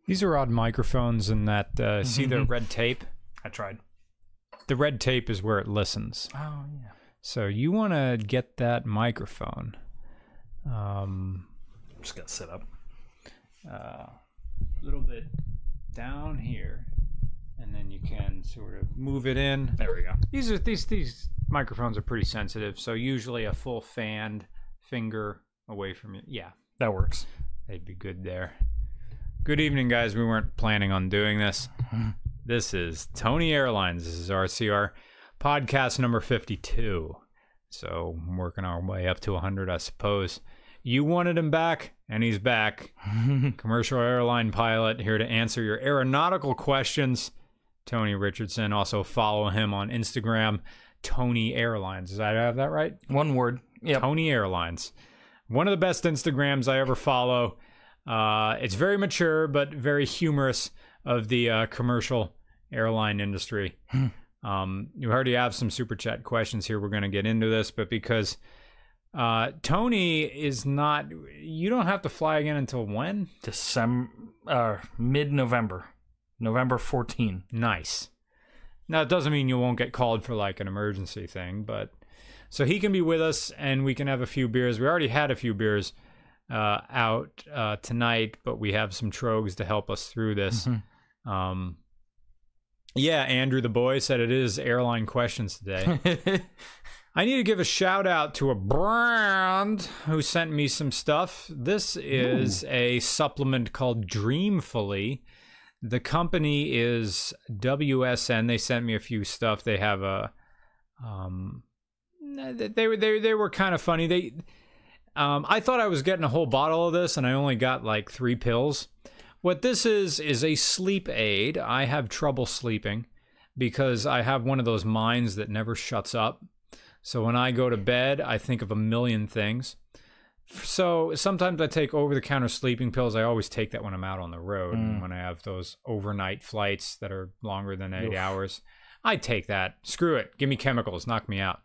These are odd microphones in that, see the red tape? I tried. The red tape is where it listens. Oh, yeah. So you want to get that microphone. I'm just going to sit up. A little bit down here. And then you can sort of move it in. There we go. These microphones are pretty sensitive, so usually a full fanned finger away from you. Yeah. That works. They'd be good there. Good evening, guys. We weren't planning on doing this. This is Tony Airlines. This is RCR podcast number 52. So I'm working our way up to 100, I suppose. You wanted him back, and he's back. Commercial airline pilot here to answer your aeronautical questions. Tony Richardson. Also follow him on Instagram, Tony Airlines. Did I have that right? One word. Yep. Tony Airlines. One of the best Instagrams I ever follow. It's very mature, but very humorous of the commercial airline industry. You already have some super chat questions here. We're going to get into this, but because Tony is not, you don't have to fly again until when? Mid-November. November 14. Nice. Now, it doesn't mean you won't get called for like an emergency thing, but so he can be with us and we can have a few beers. We already had a few beers out tonight, but we have some trogs to help us through this. Yeah, Andrew the boy said it is airline questions today. I need to give a shout out to a brand who sent me some stuff. This is a supplement called Dreamfully. The company is WSN. They sent me a few stuff. They have a they were kind of funny. I thought I was getting a whole bottle of this and I only got like 3 pills. What this is a sleep aid. I have trouble sleeping because I have one of those minds that never shuts up. So when I go to bed, I think of a million things. So sometimes I take over-the-counter sleeping pills. I always take that when I'm out on the road. And when I have those overnight flights that are longer than 8 hours, I take that. Screw it. Give me chemicals. Knock me out.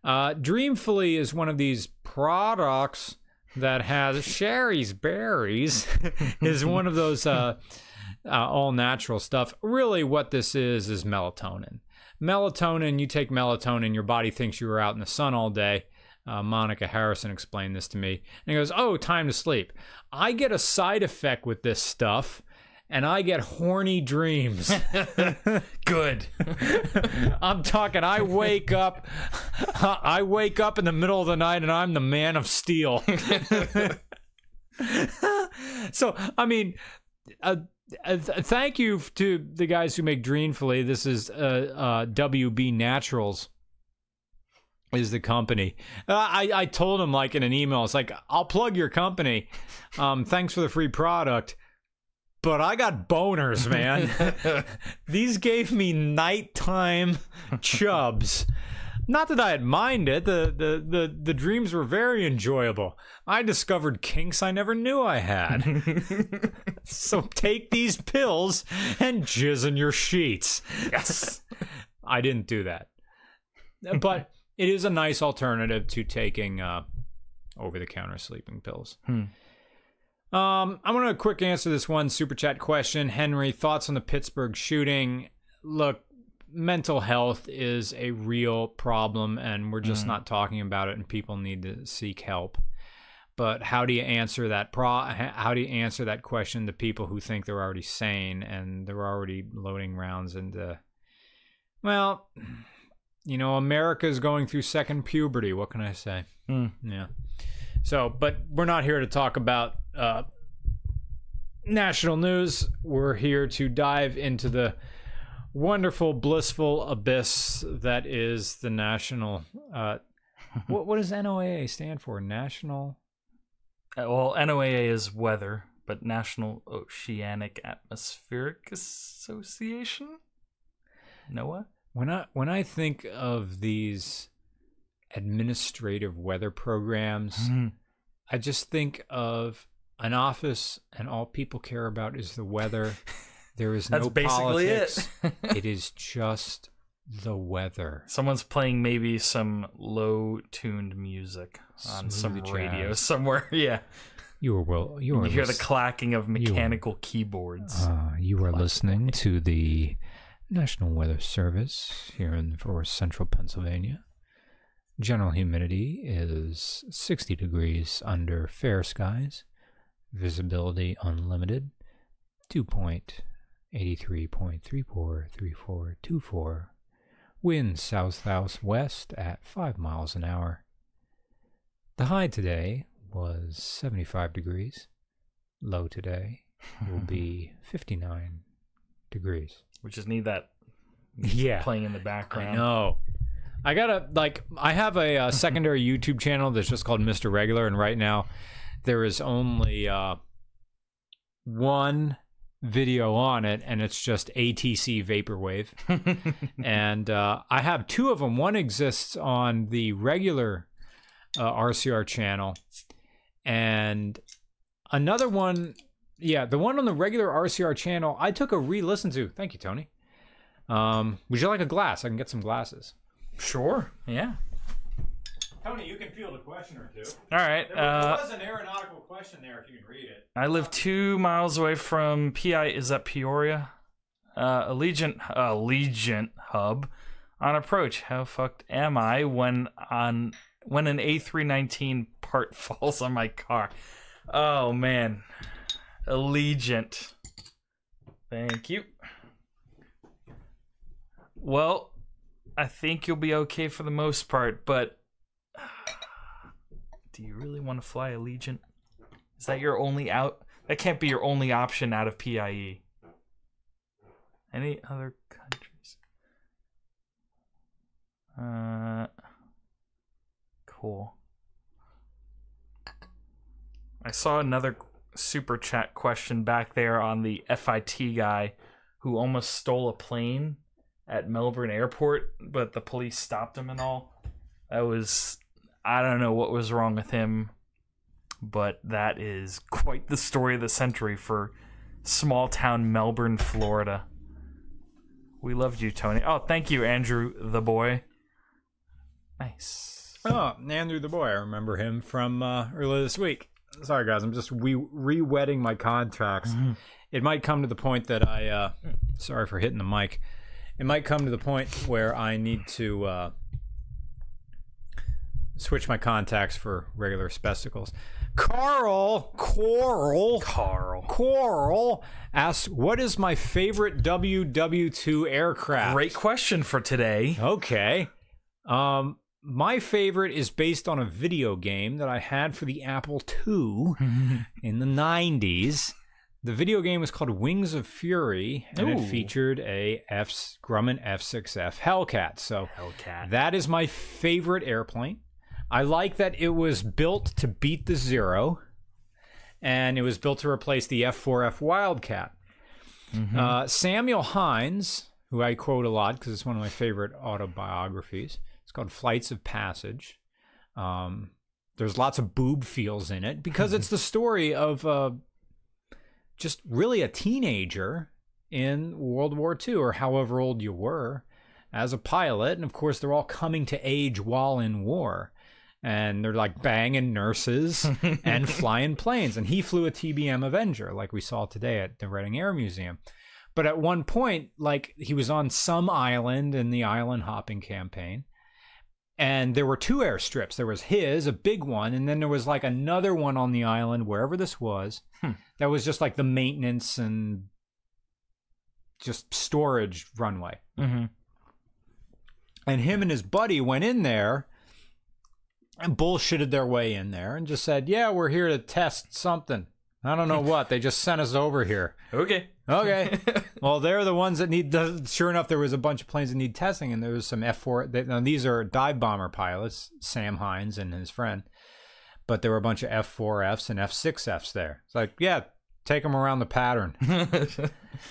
Dreamfully is one of these products that has Sherry's Berries. Is one of those all-natural stuff. Really what this is melatonin. Melatonin, you take melatonin, your body thinks you were out in the sun all day. Monica Harrison explained this to me. And he goes, oh, time to sleep. I get a side effect with this stuff, and I get horny dreams. Good. I'm talking, I wake up in the middle of the night, and I'm the Man of Steel. So, I mean, thank you to the guys who make Dreamfully. This is WB Naturals. Is the company. I told him like in an email, it's like, I'll plug your company. Thanks for the free product. But I got boners, man. These gave me nighttime chubs. Not that I'd mind it. The dreams were very enjoyable. I discovered kinks I never knew I had. So take these pills and jizz in your sheets. Yes. I didn't do that. But it is a nice alternative to taking over-the-counter sleeping pills. I'm going to quick answer this one super chat question. Henry, thoughts on the Pittsburgh shooting? Look, mental health is a real problem, and we're just not talking about it, and people need to seek help. But how do you answer that? How do you answer that question to people who think they're already sane and they're already loading rounds into? Well, you know, America's going through second puberty. What can I say? Yeah. So, but we're not here to talk about national news. We're here to dive into the wonderful, blissful abyss that is the national. What does NOAA stand for? National. Well, NOAA is weather, but National Oceanic Atmospheric Association. NOAA. When I think of these administrative weather programs, I just think of an office and all people care about is the weather. There is no politics. It is just the weather. Someone's playing maybe some low-tuned music on some radio somewhere. Yeah. You are hear the clacking of mechanical keyboards. You are listening to the National Weather Service here for central Pennsylvania. General humidity is 60 degrees under fair skies. Visibility unlimited. 2.83.343424. Wind south-southwest at 5 miles an hour. The high today was 75 degrees. Low today will be 59 degrees. We just need that playing in the background. I know. I have a secondary YouTube channel that's just called Mr. Regular, and right now there is only one video on it, and it's just ATC Vaporwave. And I have two of them. One exists on the regular RCR channel, and another one, the one on the regular RCR channel, I took a re-listen to. Thank you, Tony. Would you like a glass? I can get some glasses. Sure, yeah. Tony, you can field a question or two. All right. There was an aeronautical question there, if you can read it. I live 2 miles away from PI. Is that Peoria? Allegiant hub on approach. How fucked am I when an A319 part falls on my car? Oh man, Allegiant. Thank you. Well, I think you'll be okay for the most part, but do you really want to fly Allegiant? Is that your only out? That can't be your only option out of PIE. Any other countries? Cool. I saw another super chat question back there on the FIT guy who almost stole a plane at Melbourne Airport, but the police stopped him and all. That was... I don't know what was wrong with him, but that is quite the story of the century for small town Melbourne, Florida. We loved you, Tony. Oh, thank you, Andrew the boy. Nice. Oh, Andrew the boy. I remember him from earlier this week. Sorry, guys. I'm just re-wetting my contracts. Mm-hmm. It might come to the point that I... sorry for hitting the mic. It might come to the point where I need to... switch my contacts for regular spectacles. Coral asks, what is my favorite WW2 aircraft? Great question for today. Okay. My favorite is based on a video game that I had for the Apple II in the 90s. The video game was called Wings of Fury, and it featured a Grumman F6F Hellcat. So that is my favorite airplane. I like that it was built to beat the Zero, and it was built to replace the F4F Wildcat. Mm-hmm. Samuel Hines, who I quote a lot because it's one of my favorite autobiographies, it's called Flights of Passage. There's lots of boob feels in it because it's the story of just really a teenager in World War II, or however old you were, as a pilot. And of course, they're all coming to age while in war. And they're like banging nurses and flying planes. And he flew a TBM Avenger, like we saw today at the Reading Air Museum. But at one point, like, he was on some island in the island hopping campaign. And there were 2 airstrips. There was his, a big one, and then there was like another one on the island, wherever this was, that was just like the maintenance and just storage runway. Mm-hmm. And him and his buddy went in there and bullshitted their way in there and just said, yeah, we're here to test something. I don't know what. They just sent us over here. Okay. Well, they're the ones that need... Sure enough, there was a bunch of planes that need testing, and there was some F4... Now, these are dive bomber pilots, Sam Hines and his friend. But there were a bunch of F4Fs and F6Fs there. It's like, yeah, take them around the pattern.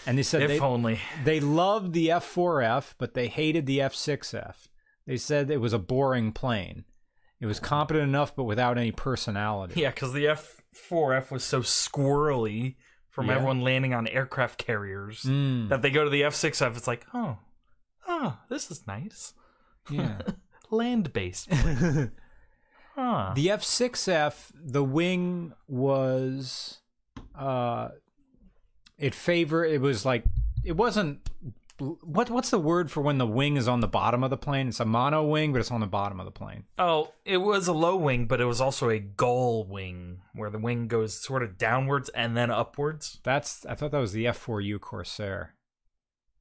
And they said only. They loved the F4F, but they hated the F6F. They said it was a boring plane. It was competent enough, but without any personality. Yeah, because the F4F was so squirrely from everyone landing on aircraft carriers that they go to the F6F. It's like, oh, this is nice. Yeah. Land-based. Huh. The F6F, the wing was, it was like, it wasn't, what's the word for when the wing is on the bottom of the plane? It's a mono wing, but it's on the bottom of the plane. Oh, it was a low wing, but it was also a gull wing, where the wing goes sort of downwards and then upwards. I thought that was the F4U Corsair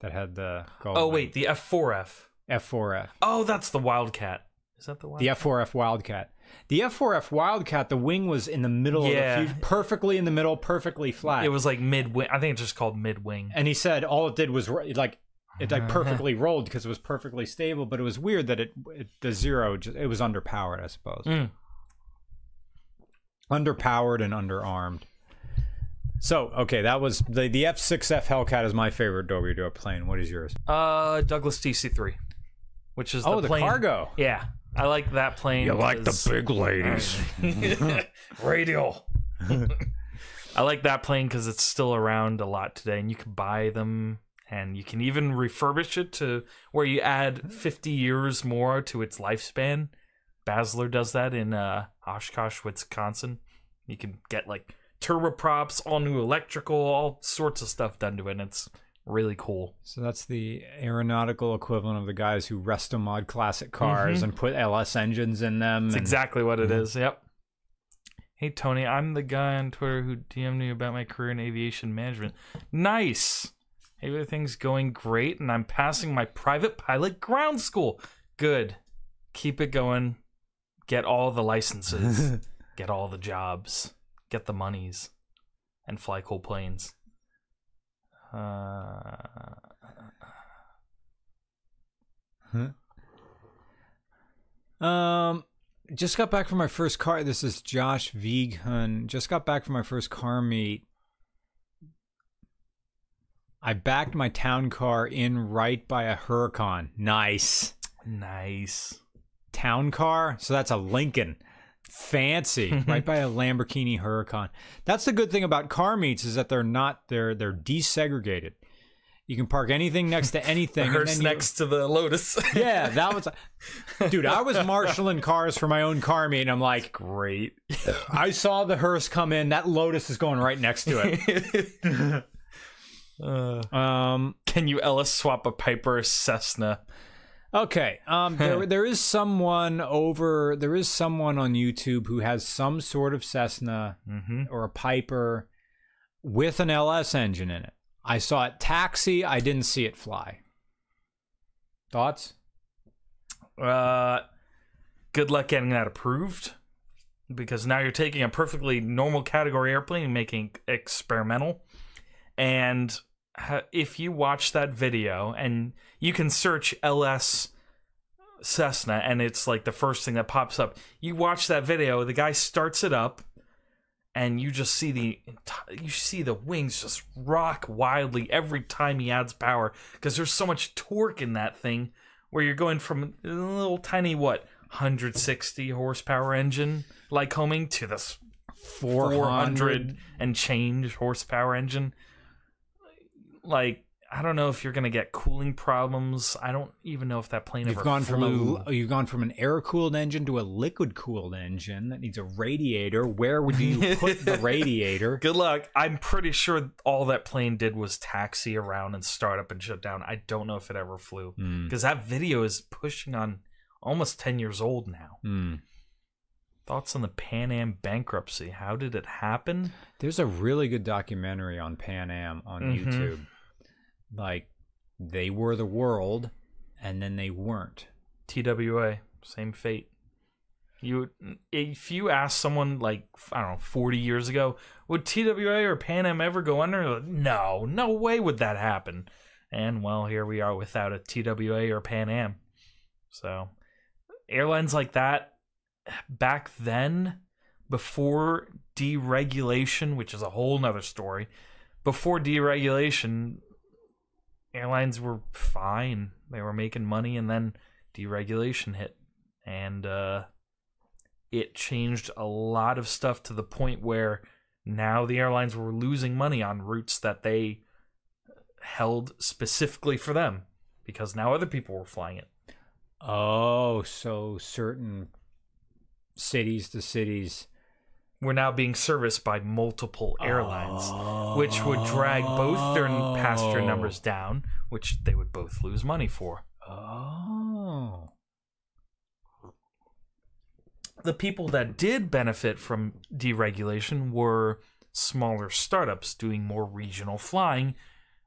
that had the gull Oh, wing. wait, the F4F. F4F. Oh, that's the Wildcat. Is that the Wildcat? The F4F Wildcat. The F4F Wildcat, the wing was in the middle of the fusion, perfectly in the middle, perfectly flat. It was like mid-wing. I think it's just called mid-wing. And he said all it did was it perfectly rolled because it was perfectly stable, but it was weird that the zero, it was underpowered, I suppose. Underpowered and underarmed. So, okay, that was the F6F Hellcat is my favorite WDO plane. What is yours? Douglas DC-3, which is the plane. cargo. Yeah, I like that plane. You like the big ladies. Radial. I like that plane because it's still around a lot today, and you can buy them, and you can even refurbish it to where you add 50 years more to its lifespan. Basler does that in Oshkosh, Wisconsin. You can get like turboprops, all new electrical, all sorts of stuff done to it, and it's really cool. So that's the aeronautical equivalent of the guys who resto-mod classic cars and put LS engines in them. That's exactly what it is, yep. Hey, Tony, I'm the guy on Twitter who DM'd me about my career in aviation management. Nice! Everything's going great, and I'm passing my private pilot ground school. Good. Keep it going. Get all the licenses. Get all the jobs. Get the monies. And fly cool planes. Just got back from my first car. This is Josh Vegan. Just got back from my first car meet. I backed my town car in right by a Huracan. Nice. Town car? So that's a Lincoln. Fancy. Right by a Lamborghini Huracan. That's the good thing about car meets is that they're desegregated. You can park anything next to anything. The hearse next to the Lotus. Yeah, that was... Dude, I was marshaling cars for my own car meet, and I'm like... Great. I saw the hearse come in. That Lotus is going right next to it. Can you Ellis swap a Piper Cessna? Okay. There is someone on YouTube who has some sort of Cessna or a Piper with an LS engine in it. I saw it taxi. I didn't see it fly. Thoughts? Good luck getting that approved, because now you're taking a perfectly normal category airplane and making it experimental. And if you watch that video, and you can search LS Cessna, and it's like the first thing that pops up. You watch that video, the guy starts it up, and you just see the wings just rock wildly every time he adds power, because there's so much torque in that thing, where you're going from a little tiny 160 horsepower engine like homing to this 400 and change horsepower engine. Like, I don't know if you're going to get cooling problems. I don't even know if that plane ever flew. You've gone from an air-cooled engine to a liquid-cooled engine that needs a radiator. Where would you put the radiator? Good luck. I'm pretty sure all that plane did was taxi around and start up and shut down. I don't know if it ever flew, because that video is pushing on almost 10 years old now. Thoughts on the Pan Am bankruptcy? How did it happen? There's a really good documentary on Pan Am on YouTube. Like, they were the world, and then they weren't. TWA, same fate. If you ask someone, like, I don't know, 40 years ago, would TWA or Pan Am ever go under? No way would that happen. And, well, here we are without a TWA or Pan Am. So, airlines like that, back then, before deregulation, which is a whole nother story, before deregulation, airlines were fine. They were making money, and then deregulation hit. And it changed a lot of stuff to the point where now the airlines were losing money on routes that they held specifically for them, because now other people were flying it. Oh, so certain cities to cities. We're now being serviced by multiple airlines, which would drag both their passenger numbers down, which they would both lose money for. Oh. The people that did benefit from deregulation were smaller startups doing more regional flying,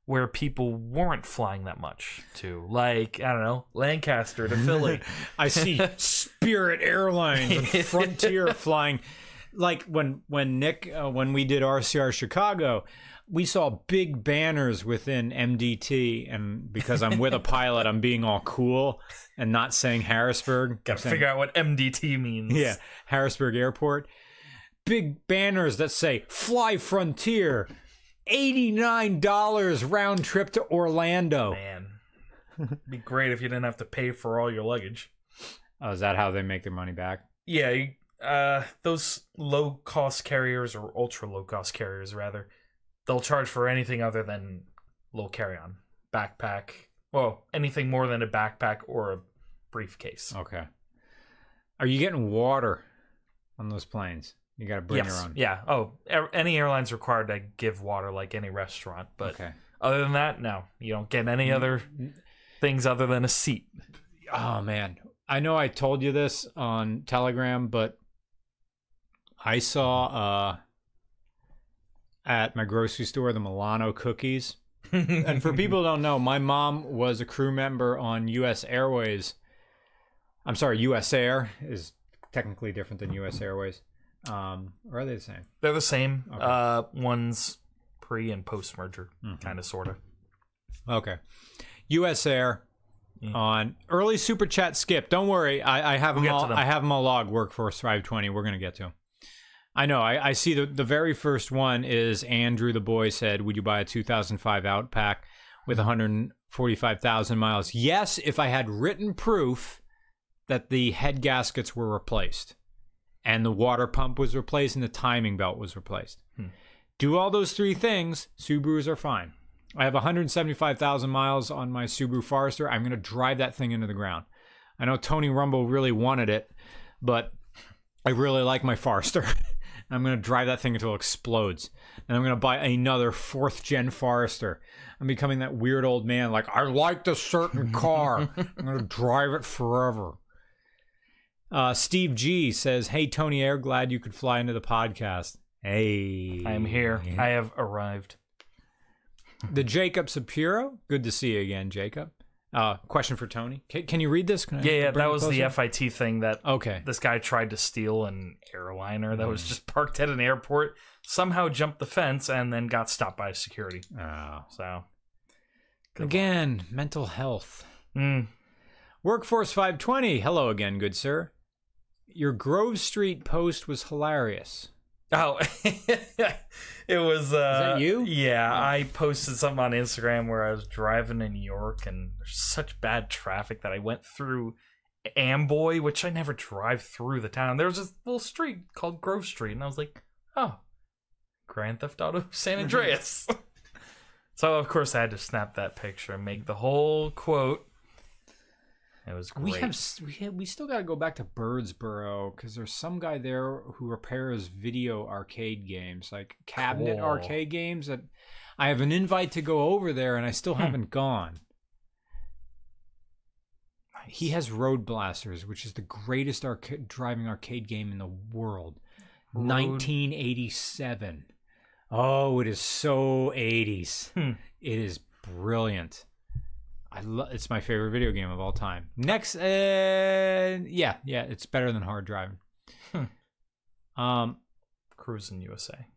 where people weren't flying that much to, like, I don't know, Lancaster to Philly. I see Spirit Airlines and Frontier flying. Like when Nick, when we did RCR Chicago, we saw big banners within MDT, and because I'm with a pilot, I'm being all cool and not saying Harrisburg. Gotta figure out what MDT means. Yeah, Harrisburg Airport. Big banners that say, Fly Frontier, $89 round trip to Orlando. Man, it'd be great if you didn't have to pay for all your luggage. Oh, is that how they make their money back? Yeah, those low-cost carriers, or ultra-low-cost carriers, rather, they'll charge for anything other than little carry-on. Backpack. Well, anything more than a backpack or a briefcase. Okay. Are you getting water on those planes? You got to bring your own. Yeah. Oh, any airline's required to give water like any restaurant. But okay. Other than that, no. You don't get any other things other than a seat. Oh, man. I know I told you this on Telegram, but I saw at my grocery store the Milano cookies. And for people who don't know, my mom was a crew member on US Airways. I'm sorry, US Air is technically different than US Airways. Or are they the same? They're the same. Okay. One's pre and post merger, kind of, sort of. Okay. US Air on early super chat skip. Don't worry, I have them all. I have them all logged. Workforce 520. We're gonna get to them. I know. I see the very first one is Andrew the boy said, "Would you buy a 2005 Outback with 145,000 miles?" Yes, if I had written proof that the head gaskets were replaced, and the water pump was replaced, and the timing belt was replaced. Do all those three things, Subarus are fine. I have 175,000 miles on my Subaru Forester. I'm going to drive that thing into the ground. I know Tony Rumble really wanted it, but I really like my Forester. I'm going to drive that thing until it explodes. And I'm going to buy another 4th gen Forester. I'm becoming that weird old man, like, I like this certain car. I'm going to drive it forever. Steve G says, "Hey, Tony Air, glad you could fly into the podcast." Hey. I'm here. I have arrived. The Jacob Sapiro. Good to see you again, Jacob. Question for Tony. Can you read this? Yeah, that was the FIT thing that okay. This guy tried to steal an airliner that was just parked at an airport, somehow jumped the fence, and then got stopped by security. Oh. So, again, mental health. Workforce 520. Hello again, good sir. Your Grove Street post was hilarious. Oh, it was. Is that you? Yeah, I posted something on Instagram where I was driving in New York, and there's such bad traffic that I went through Amboy, which I never drive through the town. There was this little street called Grove Street, and I was like, oh, Grand Theft Auto San Andreas. So, of course, I had to snap that picture and make the whole quote. It was great. We still got to go back to Birdsboro because there's some guy there who repairs video arcade games, like cabinet arcade games. That I have an invite to go over there, and I still haven't gone. Nice. He has Road Blasters, which is the greatest driving arcade game in the world. 1987. Oh, it is so 80s. It is brilliant. It's my favorite video game of all time. Next, yeah, it's better than hard driving. Cruising USA.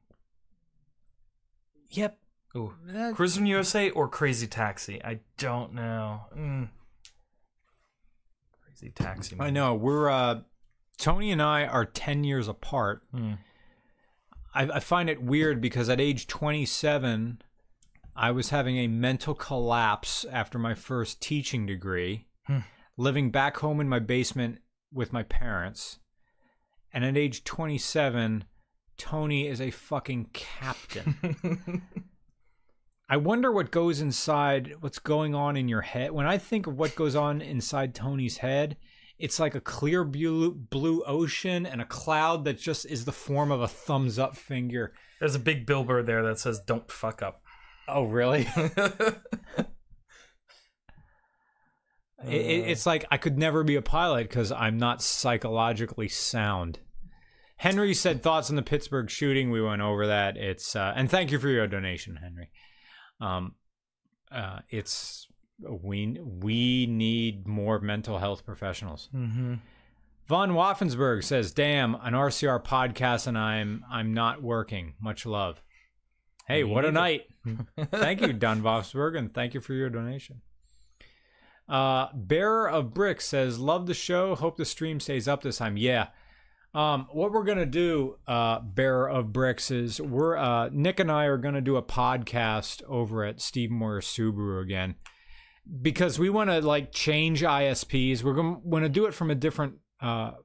Yep. Ooh, Cruising USA or Crazy Taxi? I don't know. Crazy Taxi. I know we're Tony and I are 10 years apart. I find it weird because at age 27. I was having a mental collapse after my first teaching degree, living back home in my basement with my parents. And at age 27, Tony is a fucking captain. I wonder what goes inside, what's going on in your head. When I think of what goes on inside Tony's head, It's like a clear blue ocean and a cloud that just is the form of a thumbs up finger. There's a big billboard there that says "Don't fuck up." Oh, really? It's like I could never be a pilot because I'm not psychologically sound. Henry said thoughts on the Pittsburgh shooting. We went over that. It's and thank you for your donation, Henry. It's we need more mental health professionals. Mm-hmm. Von Waffensberg says, "Damn, an RCR podcast and I'm not working. Much love." Hey, what a night! Thank you, Don Waffensberg, and thank you for your donation. Bearer of Bricks says, "Love the show. Hope the stream stays up this time." Yeah. What we're gonna do, Bearer of Bricks, is we're Nick and I are gonna do a podcast over at Steve Moyer Subaru again because we want to like change ISPs. We're gonna do it from a different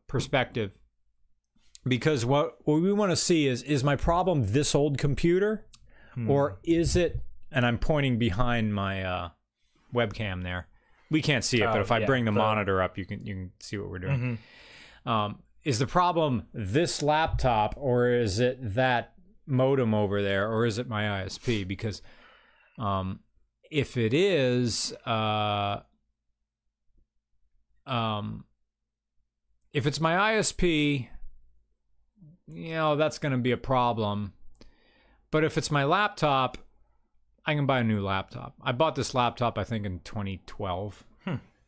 perspective because what we want to see is my problem this old computer, or is it? And I'm pointing behind my webcam there. We can't see it, but if I bring the monitor up, you can see what we're doing. Mm-hmm. Is the problem this laptop, or is it that modem over there, or is it my ISP? Because if it is, if it's my ISP, that's going to be a problem. But if it's my laptop, I can buy a new laptop. I bought this laptop, I think, in 2012.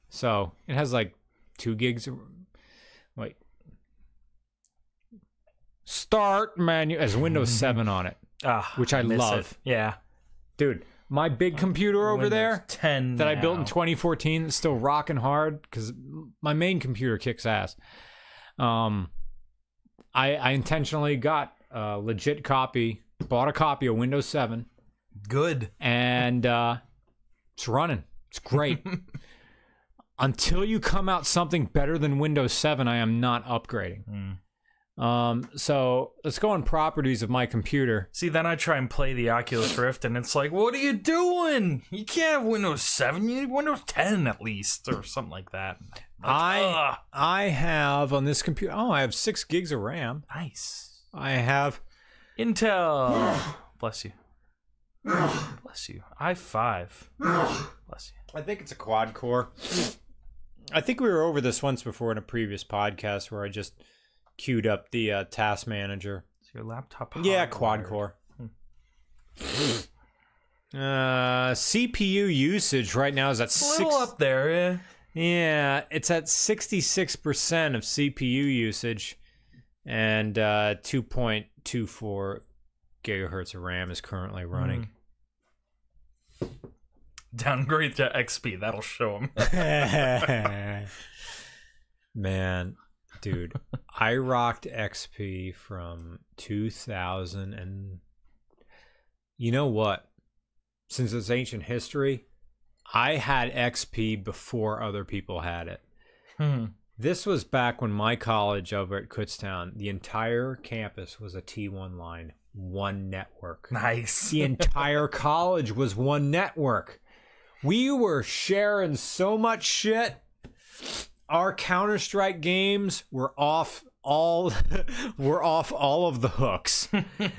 So it has like 2 gigs of, like, start menu as Windows 7 on it, which I love. Yeah. Dude, my big computer over Windows there 10 that I built in 2014 is still rocking hard because my main computer kicks ass. I intentionally got a legit copy, bought a copy of Windows 7. Good. And it's running. It's great. Until you come out something better than Windows 7, I am not upgrading. So let's go on properties of my computer. See, then I try and play the Oculus Rift, and it's like, what are you doing? You can't have Windows 7. You need Windows 10 at least, or something like that. Like, I have on this computer. Oh, I have 6 gigs of RAM. Nice. I have Intel. Bless you. Bless you. i5. Bless you. I think it's a quad core. I think we were over this once before in a previous podcast where I just queued up the task manager. Is your laptop quad core. CPU usage right now is at a little up there, yeah. Yeah, it's at 66% of CPU usage, and 2.24 gigahertz of RAM is currently running. Downgrade to XP, that'll show them. Man, dude, I rocked XP from 2000, and you know what? Since it's ancient history, I had XP before other people had it. This was back when my college over at Kutztown, the entire campus was a T1 line, one network. Nice. The entire college was one network. We were sharing so much shit. Our Counter-Strike games were off all of the hooks.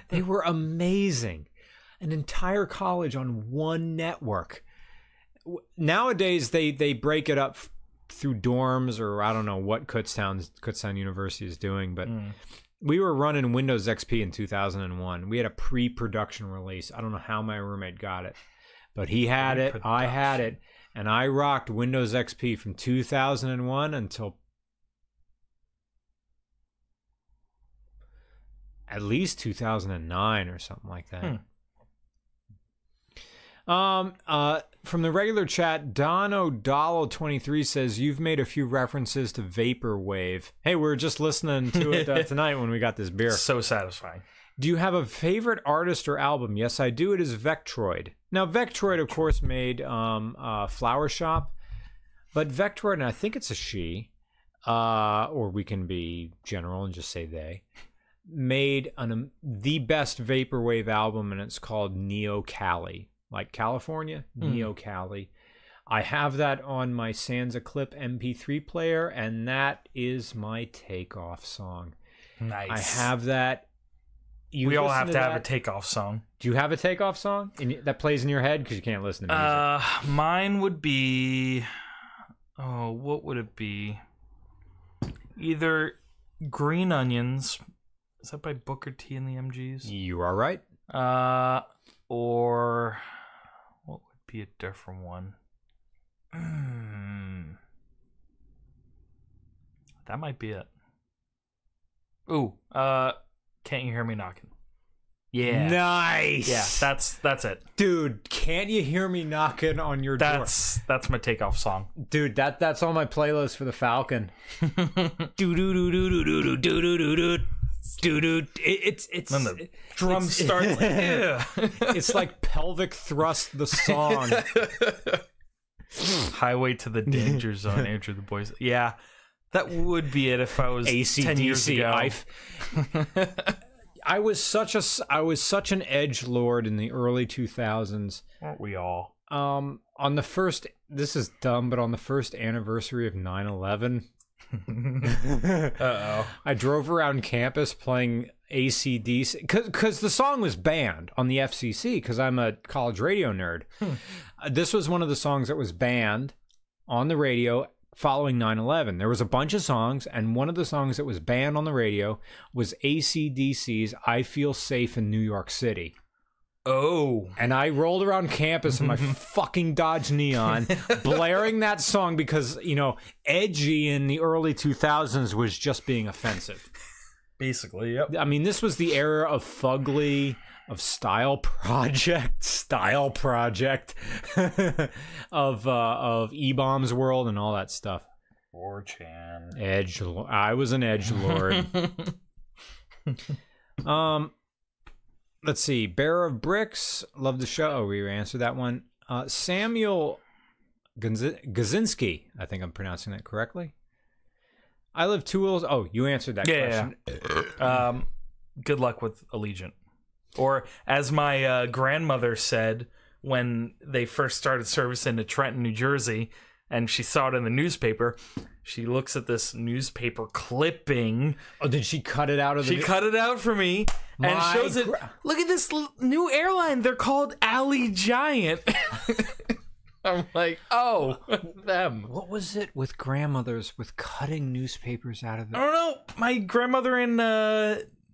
They were amazing. An entire college on one network. Nowadays they break it up through dorms, or I don't know what Kutztown University is doing, but we were running Windows XP in 2001. We had a pre-production release. I don't know how my roommate got it, but he had it, I had it, and I rocked Windows XP from 2001 until at least 2009 or something like that. From the regular chat, Don O'Donnell 23 says, you've made a few references to Vaporwave. Hey, we were just listening to it tonight when we got this beer. So satisfying. Do you have a favorite artist or album? Yes, I do. It is Vectroid. Now, Vectroid, of course, made Flower Shop, but Vectroid, and I think it's a she, or we can be general and just say they, made the best Vaporwave album, and it's called Neo Cali. Like California, Neo Cali. I have that on my Sansa Clip MP3 player, and that is my takeoff song. Nice. I have that. We all have to have a takeoff song. Do you have a takeoff song that plays in your head? Because you can't listen to music. Mine would be... Oh, what would it be? Either Green Onions. Is that by Booker T and the MGs? You are right. Or what would be a different one? That might be it. Ooh, Can't You Hear Me Knocking? Yeah. Nice. Yeah, that's it. Dude, Can't You Hear Me Knocking on Your Door? That's my takeoff song. Dude, that's on my playlist for the Falcon. It's then the drums start like, yeah. It's like pelvic thrust the song. Highway to the Danger Zone, Andrew the Boys. Yeah, that would be it if I was ACDC, 10 years ago. I was such an edgelord in the early 2000s. Aren't we all? On the first, this is dumb, but on the first anniversary of 9/11, I drove around campus playing ACDC because the song was banned on the FCC because I'm a college radio nerd. This was one of the songs that was banned on the radio following 9/11. There was a bunch of songs, and one of the songs that was banned on the radio was ACDC's I Feel Safe in New York City. Oh. And I rolled around campus in my fucking Dodge Neon, blaring that song because, you know, edgy in the early 2000s was just being offensive. Basically, yep. I mean, this was the era of fugly, of Style Project, of E-Bombs World and all that stuff. 4chan. I was an edgelord. Let's see. Bearer of Bricks. Love the show. Oh, we answered that one. Samuel Gazinski. I think I'm pronouncing that correctly. I live tools. Oh, you answered that question. Yeah. Good luck with Allegiant. Or as my grandmother said when they first started service into Trenton, New Jersey, and she saw it in the newspaper, she looks at this newspaper clipping. Oh, did she cut it out of the... She cut it out for me and shows it. Look at this new airline. They're called Allegiant. I'm like, oh, them. What was it with grandmothers with cutting newspapers out of I don't know. My grandmother in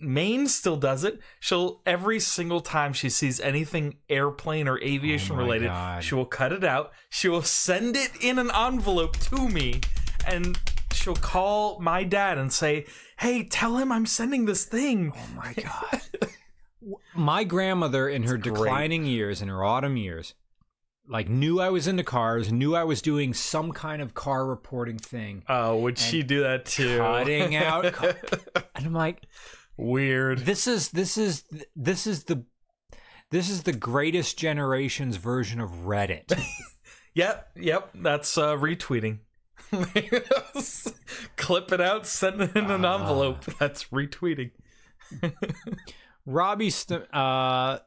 Maine still does it. She'll, every single time she sees anything airplane or aviation related, she will cut it out. She will send it in an envelope to me, and she'll call my dad and say, hey, tell him I'm sending this thing. Oh my God. My grandmother in her declining years, in her autumn years, like knew I was into cars, knew I was doing some kind of car reporting thing. Oh, would she do that too? Cutting out. And I'm like, weird. This is the greatest generation's version of Reddit. Yep. That's retweeting. Clip it out, send it in an envelope. That's retweeting. Robbie Steinmetz?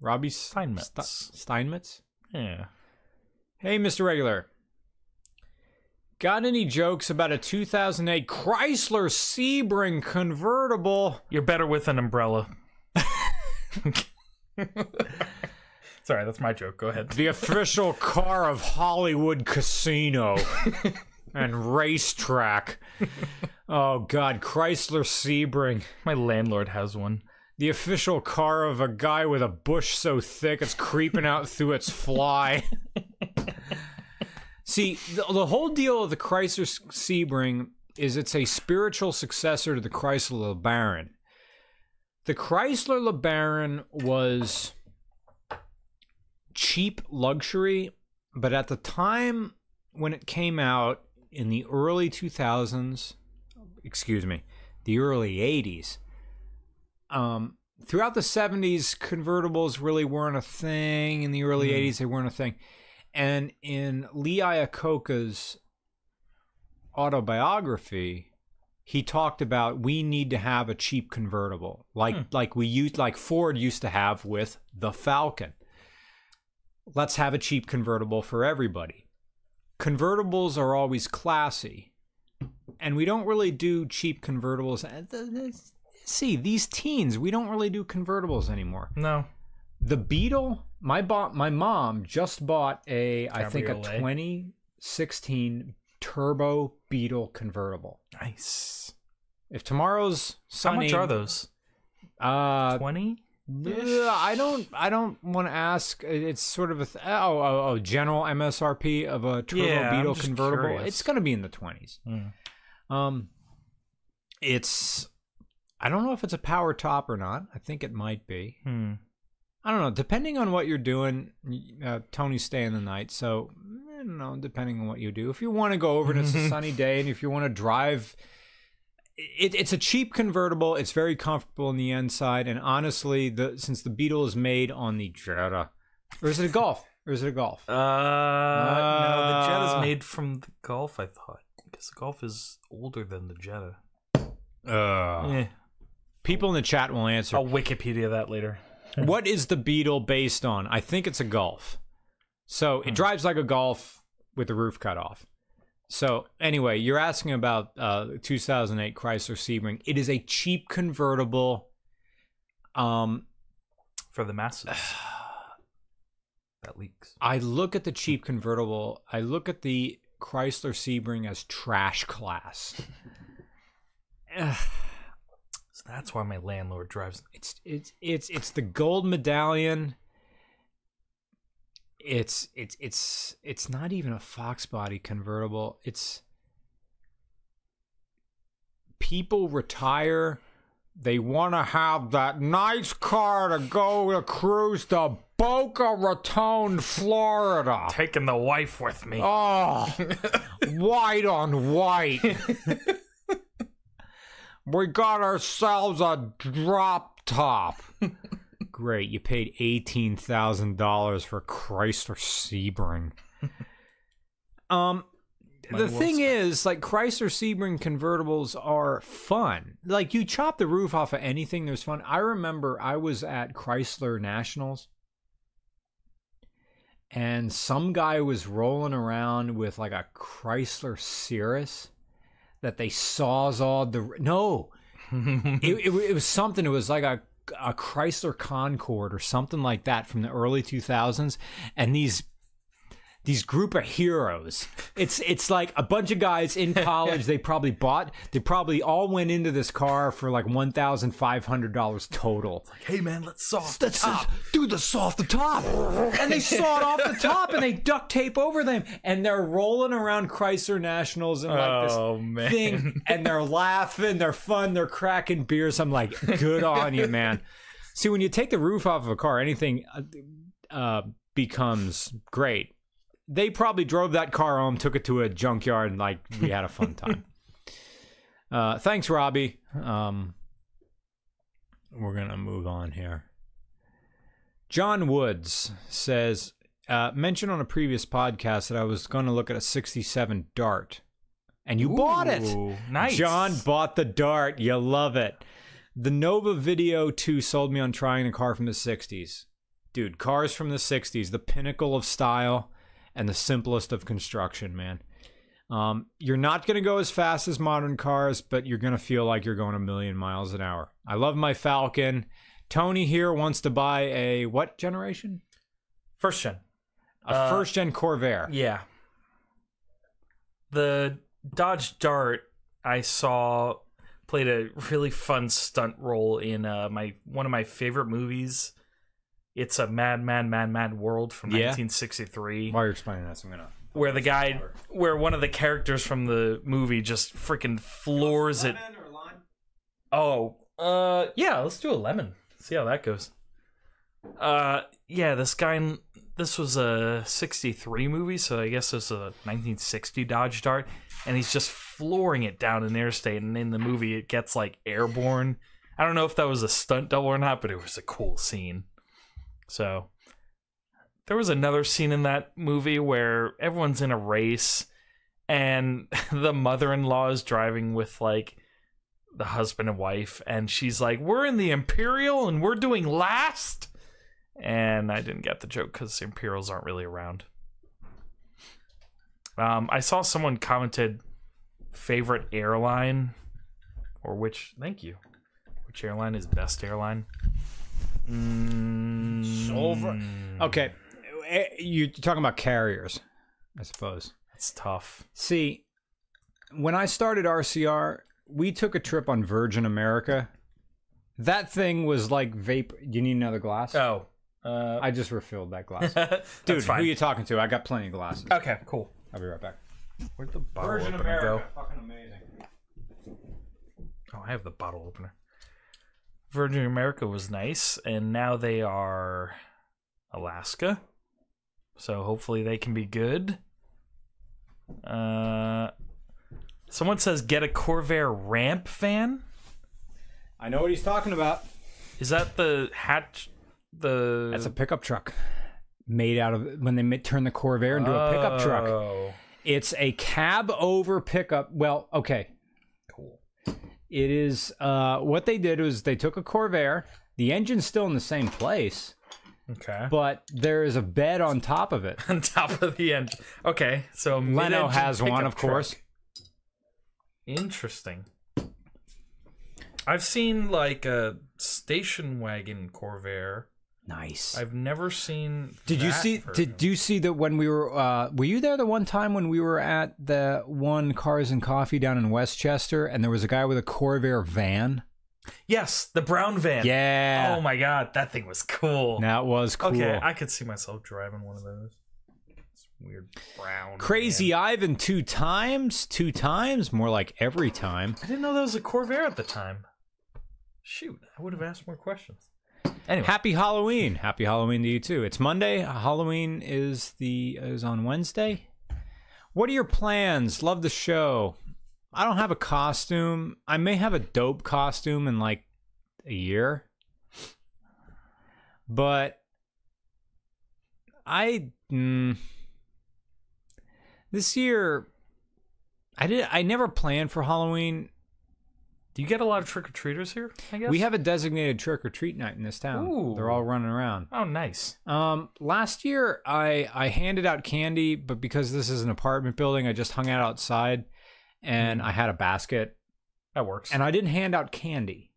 Robbie Steinmetz? Yeah. Hey, Mr. Regular. Got any jokes about a 2008 Chrysler Sebring convertible? You're better with an umbrella. Sorry, that's my joke. Go ahead. The official car of Hollywood Casino and Racetrack. Oh, God. Chrysler Sebring. My landlord has one. The official car of a guy with a bush so thick it's creeping out through its fly. See, the whole deal of the Chrysler Sebring is it's a spiritual successor to the Chrysler LeBaron. The Chrysler LeBaron was cheap luxury, but at the time when it came out in the early 2000s, the early 80s, throughout the 70s, convertibles really weren't a thing. In the early 80s, they weren't a thing. And in Lee Iacocca's autobiography, he talked about we need to have a cheap convertible, like Ford used to have with the Falcon. Let's have a cheap convertible for everybody. Convertibles are always classy, and we don't really do cheap convertibles. See, these teens, we don't really do convertibles anymore. No. The Beetle, my mom just bought I think a Cabriolet. 2016 turbo Beetle convertible. Nice. If tomorrow's sunny, How much are those? 20? I don't want to ask. It's sort of a general MSRP of a turbo Beetle convertible. Curious. It's going to be in the 20s. It's, I don't know if it's a power top or not. I think it might be. I don't know. Depending on what you're doing, Tony's staying the night, so I don't know. Depending on what you do, if you want to go over and it's a sunny day, and if you want to drive. It's a cheap convertible. It's very comfortable in the inside, and honestly, since the Beetle is made on the Jetta, or is it a Golf? No, the Jetta's made from the Golf. I thought because the Golf is older than the Jetta. People in the chat will answer. I'll Wikipedia that later. What is the Beetle based on? I think it's a Golf. So it drives like a Golf with the roof cut off. So anyway, you're asking about 2008 Chrysler Sebring. It is a cheap convertible. For the masses. That leaks. I look at the cheap convertible. I look at the Chrysler Sebring as trash class. So that's why my landlord drives. It's the gold medallion. It's not even a Fox body convertible. It's people retire. They want to have that nice car to go to cruise to Boca Raton, Florida. Taking the wife with me. Oh, white on white. We got ourselves a drop top. Great, you paid $18,000 for Chrysler Sebring. The thing is, like, Chrysler Sebring convertibles are fun. Like, you chop the roof off of anything, there's fun. I remember I was at Chrysler Nationals, and some guy was rolling around with, like, a Chrysler Cirrus that they sawzawed the... No! it was something. It was like a Chrysler Concorde or something like that from the early 2000s, and these group of heroes. It's like a bunch of guys in college. They probably all went into this car for like $1,500 total. Like, hey man, let's saw off the top. Do the saw off the top. And they saw it off the top and they duct tape over them, and they're rolling around Chrysler Nationals and like this thing, and they're laughing, they're fun, they're cracking beers. I'm like, good on you, man. See, when you take the roof off of a car, anything becomes great. They probably drove that car home, took it to a junkyard, and like we had a fun time. Thanks, Robbie. We're gonna move on here. John Woods says, mentioned on a previous podcast that I was going to look at a 67 Dart, and you bought it. Nice. John bought the Dart. You love it. The Nova Video 2 sold me on trying a car from the 60s. Dude, cars from the 60s, the pinnacle of style and the simplest of construction, man. You're not going to go as fast as modern cars, but you're going to feel like you're going a million miles an hour. I love my Falcon. Tony here wants to buy a what generation? First gen. A first gen Corvair. Yeah. The Dodge Dart I saw played a really fun stunt role in one of my favorite movies. It's a Mad World from 1963. While you're explaining this, I'm gonna where one of the characters from the movie just freaking floors it. Lemon or lime? Oh, yeah, let's do a lemon. See how that goes. Yeah, this was a 63 movie, so I guess it's a 1960 Dodge Dart, and he's just flooring it down an interstate, and in the movie it gets like airborne. I don't know if that was a stunt double or not, but it was a cool scene. So there was another scene in that movie where everyone's in a race and the mother-in-law is driving with like the husband and wife, and she's like, "We're in the Imperial and we're doing last," and I didn't get the joke because Imperials aren't really around. I saw someone commented favorite airline, or which airline is best airline. Okay, you're talking about carriers, I suppose. It's tough. See, when I started RCR, we took a trip on Virgin America. That thing was like vapor. Do you need another glass? Oh. I just refilled that glass. Dude, who are you talking to? I got plenty of glasses. Okay, cool. I'll be right back. Where'd the bottle Virgin opener America, go? fucking amazing. Oh, I have the bottle opener. Virgin America was nice, and now they are Alaska. So hopefully they can be good. Someone says get a Corvair ramp fan. I know what he's talking about. Is that the hatch? That's a pickup truck made out of when they turn the Corvair into a pickup truck. It's a cab over pickup. Well, okay. Cool. It is what they did was they took a Corvair. The engine's still in the same place. Okay. But there is a bed on top of it. On top of the engine. Okay, so Leno has one, of course. Interesting. I've seen like a station wagon Corvair. Nice. I've never seen. Did you see that when we were you there the one time when we were at the one Cars and Coffee down in Westchester and there was a guy with a Corvair van? Yes, the brown van. Yeah. Oh my god, that thing was cool. That was cool. Okay, I could see myself driving one of those. It's weird brown. Crazy van. Ivan 2 times, more like every time. I didn't know that was a Corvair at the time. Shoot, I would have asked more questions. Anyway. Happy Halloween. Happy Halloween to you too. It's Monday. Halloween is on Wednesday. What are your plans? Love the show. I don't have a costume. I may have a dope costume in like a year. But this year I never planned for Halloween. Do you get a lot of trick-or-treaters here, I guess? We have a designated trick-or-treat night in this town. Ooh. They're all running around. Oh, nice. Last year, I handed out candy, but because this is an apartment building, I just hung out outside, and I had a basket. That works. And I didn't hand out candy.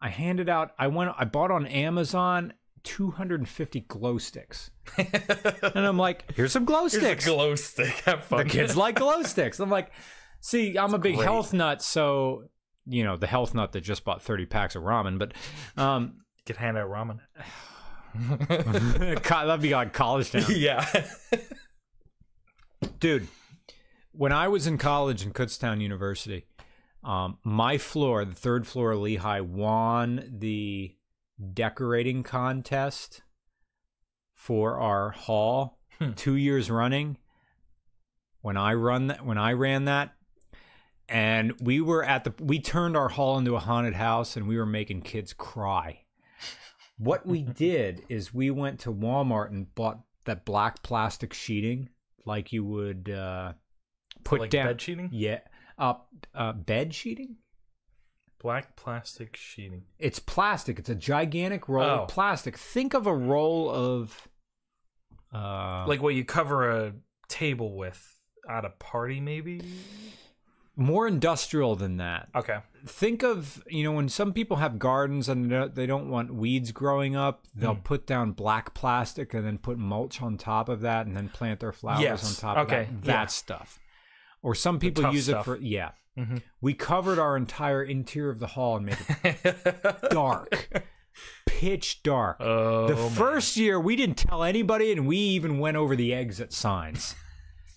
I bought on Amazon 250 glow sticks. And I'm like, here's some glow sticks. Here's a glow stick. Have fun. The kids like glow sticks. I'm like, see, I'm a big health nut, so... You know, the health nut that just bought 30 packs of ramen, but you could hand out ramen. That'd be like college town. Yeah. Dude, when I was in college in Kutztown University, my floor, the third floor of Lehigh, won the decorating contest for our hall 2 years running. When I ran that. And we turned our hall into a haunted house and we were making kids cry. What we did is we went to Walmart and bought that black plastic sheeting like you would put like down. Bed sheeting? Yeah. Bed sheeting? Black plastic sheeting. It's plastic. It's a gigantic roll of plastic. Think of a roll of... like what you cover a table with at a party, maybe? More industrial than that. Okay. Think of, when some people have gardens and they don't want weeds growing up, they'll put down black plastic and then put mulch on top of that and then plant their flowers on top of that. That stuff. Or some people use it for, Mm-hmm. We covered our entire interior of the hall and made it dark. Pitch dark. The first year, we didn't tell anybody and we even went over the exit signs.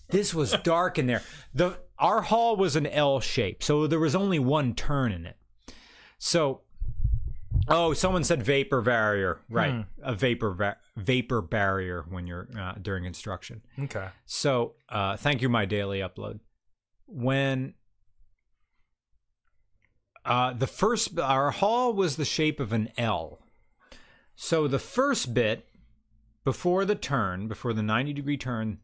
This was dark in there. Our hall was an L shape, so there was only one turn in it. So, someone said vapor barrier, right? A vapor barrier when you're during instruction. Okay. So, thank you, my daily upload. When our hall was the shape of an L. So the first bit before the 90-degree turn.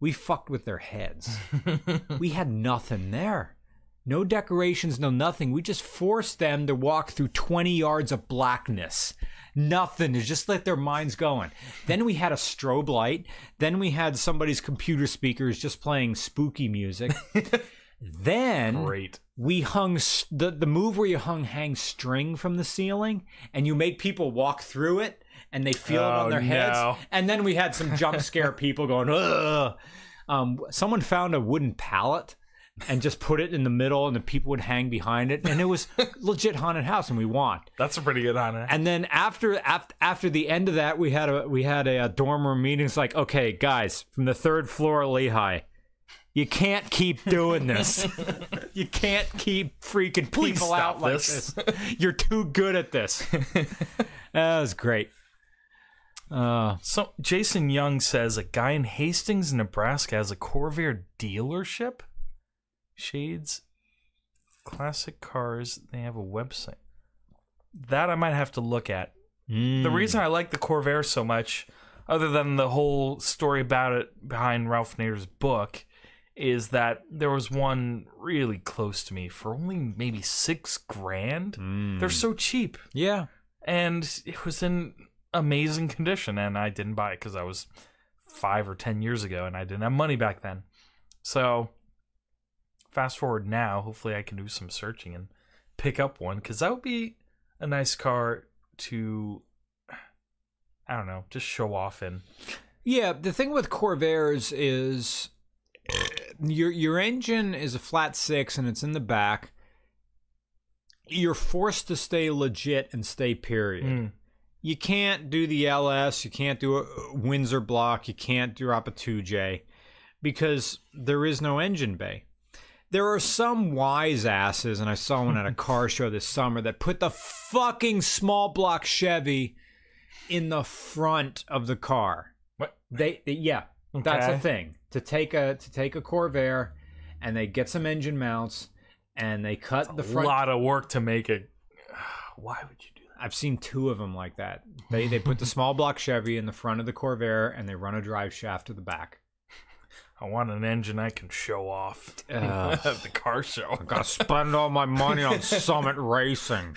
We fucked with their heads. We had nothing there. No decorations, no nothing. We just forced them to walk through 20 yards of blackness. Nothing, to just let their minds going. Then we had a strobe light. Then we had somebody's computer speakers just playing spooky music. Then Great. we hung the move where you hang string from the ceiling and you make people walk through it and they feel it on their heads. No. And then we had some jump scare people going, ugh. Someone found a wooden pallet and just put it in the middle and the people would hang behind it. And it was legit haunted house and we won. That's a pretty good haunted house. And then after the end of that, we had a dorm room meeting. It's like, okay, guys, from the 3rd floor of Lehigh, you can't keep doing this. You can't keep freaking people out like this. You're too good at this. That was great. So Jason Young says a guy in Hastings, Nebraska has a Corvair dealership. Shades, classic cars. They have a website. That I might have to look at. The reason I like the Corvair so much, other than the whole story about it behind Ralph Nader's book, is that there was one really close to me for only maybe $6,000. They're so cheap. Yeah. And it was in amazing condition, and I didn't buy it because I was 5 or 10 years ago, and I didn't have money back then. So, fast forward now, hopefully I can do some searching and pick up one, because that would be a nice car to, I don't know, just show off in. Yeah, the thing with Corvairs is your engine is a flat 6 and it's in the back. You're forced to stay legit and stay period. You can't do the LS, you can't do a Windsor block, you can't drop a 2J because there is no engine bay. There are some wise asses, and I saw one at a car show this summer, that put the fucking small block Chevy in the front of the car. What? Yeah, that's a thing. To take a Corvair, and they get some engine mounts, and they cut the front. A lot of work to make it. Why would you do that? I've seen 2 of them like that. They put the small block Chevy in the front of the Corvair, and they run a drive shaft to the back. I want an engine I can show off at the car show. I gotta spend all my money on Summit Racing.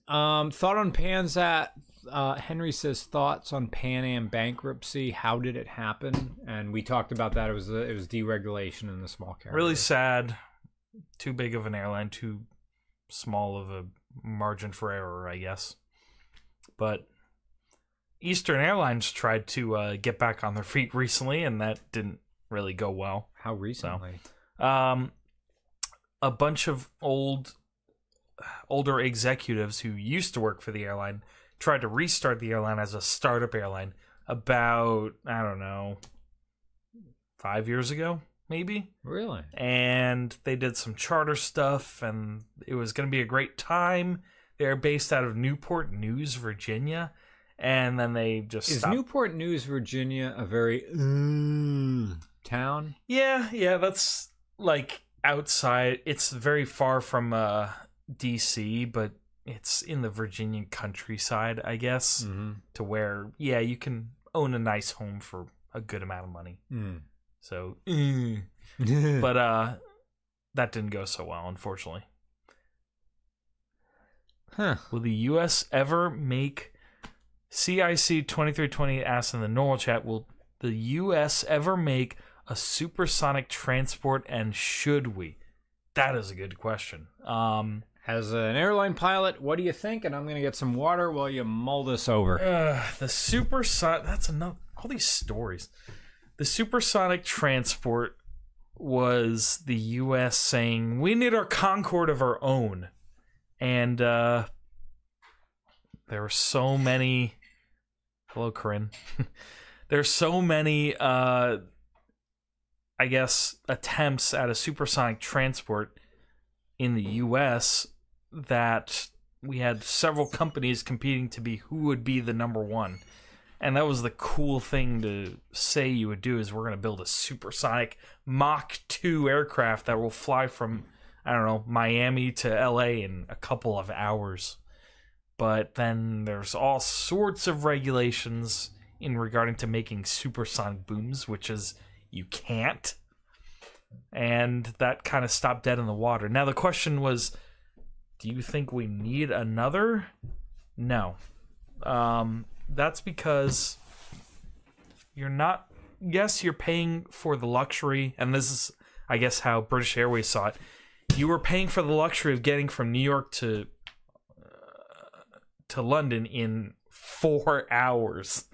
Thought on Pansat. Henry says thoughts on Pan Am bankruptcy. How did it happen? And we talked about that. It was deregulation in the small carrier. Really sad. Too big of an airline. Too small of a margin for error, I guess. But Eastern Airlines tried to get back on their feet recently, and that didn't really go well. How recently? So, a bunch of older executives who used to work for the airline tried to restart the airline as a startup airline about, I don't know, 5 years ago, maybe. Really? And they did some charter stuff, and it was going to be a great time. They're based out of Newport News, Virginia. And then they just stopped. Is Newport News, Virginia a very town? Yeah, that's like outside. It's very far from D.C., but it's in the Virginian countryside, I guess, to where, yeah, you can own a nice home for a good amount of money. So, but that didn't go so well, unfortunately. Huh. Will the U.S. ever make... CIC 2320 asks in the normal chat, will the U.S. ever make a supersonic transport, and should we? That is a good question. As an airline pilot, what do you think? And I'm going to get some water while you mull this over. The supersonic... That's enough. All these stories. The supersonic transport was the U.S. saying, we need our Concorde of our own. And there were so many... Hello, Corinne. There's so many, I guess, attempts at a supersonic transport in the U.S. that we had several companies competing to be who would be the number one. And that was the cool thing to say you would do, is we're going to build a supersonic Mach 2 aircraft that will fly from, I don't know, Miami to L.A. in a couple of hours. But then there's all sorts of regulations in regarding to making supersonic booms, which is you can't. and that kind of stopped dead in the water. Now the question was, do you think we need another? No. That's because you're not... Yes, you're paying for the luxury, and this is, I guess, how British Airways saw it. You were paying for the luxury of getting from New York to London in 4 hours.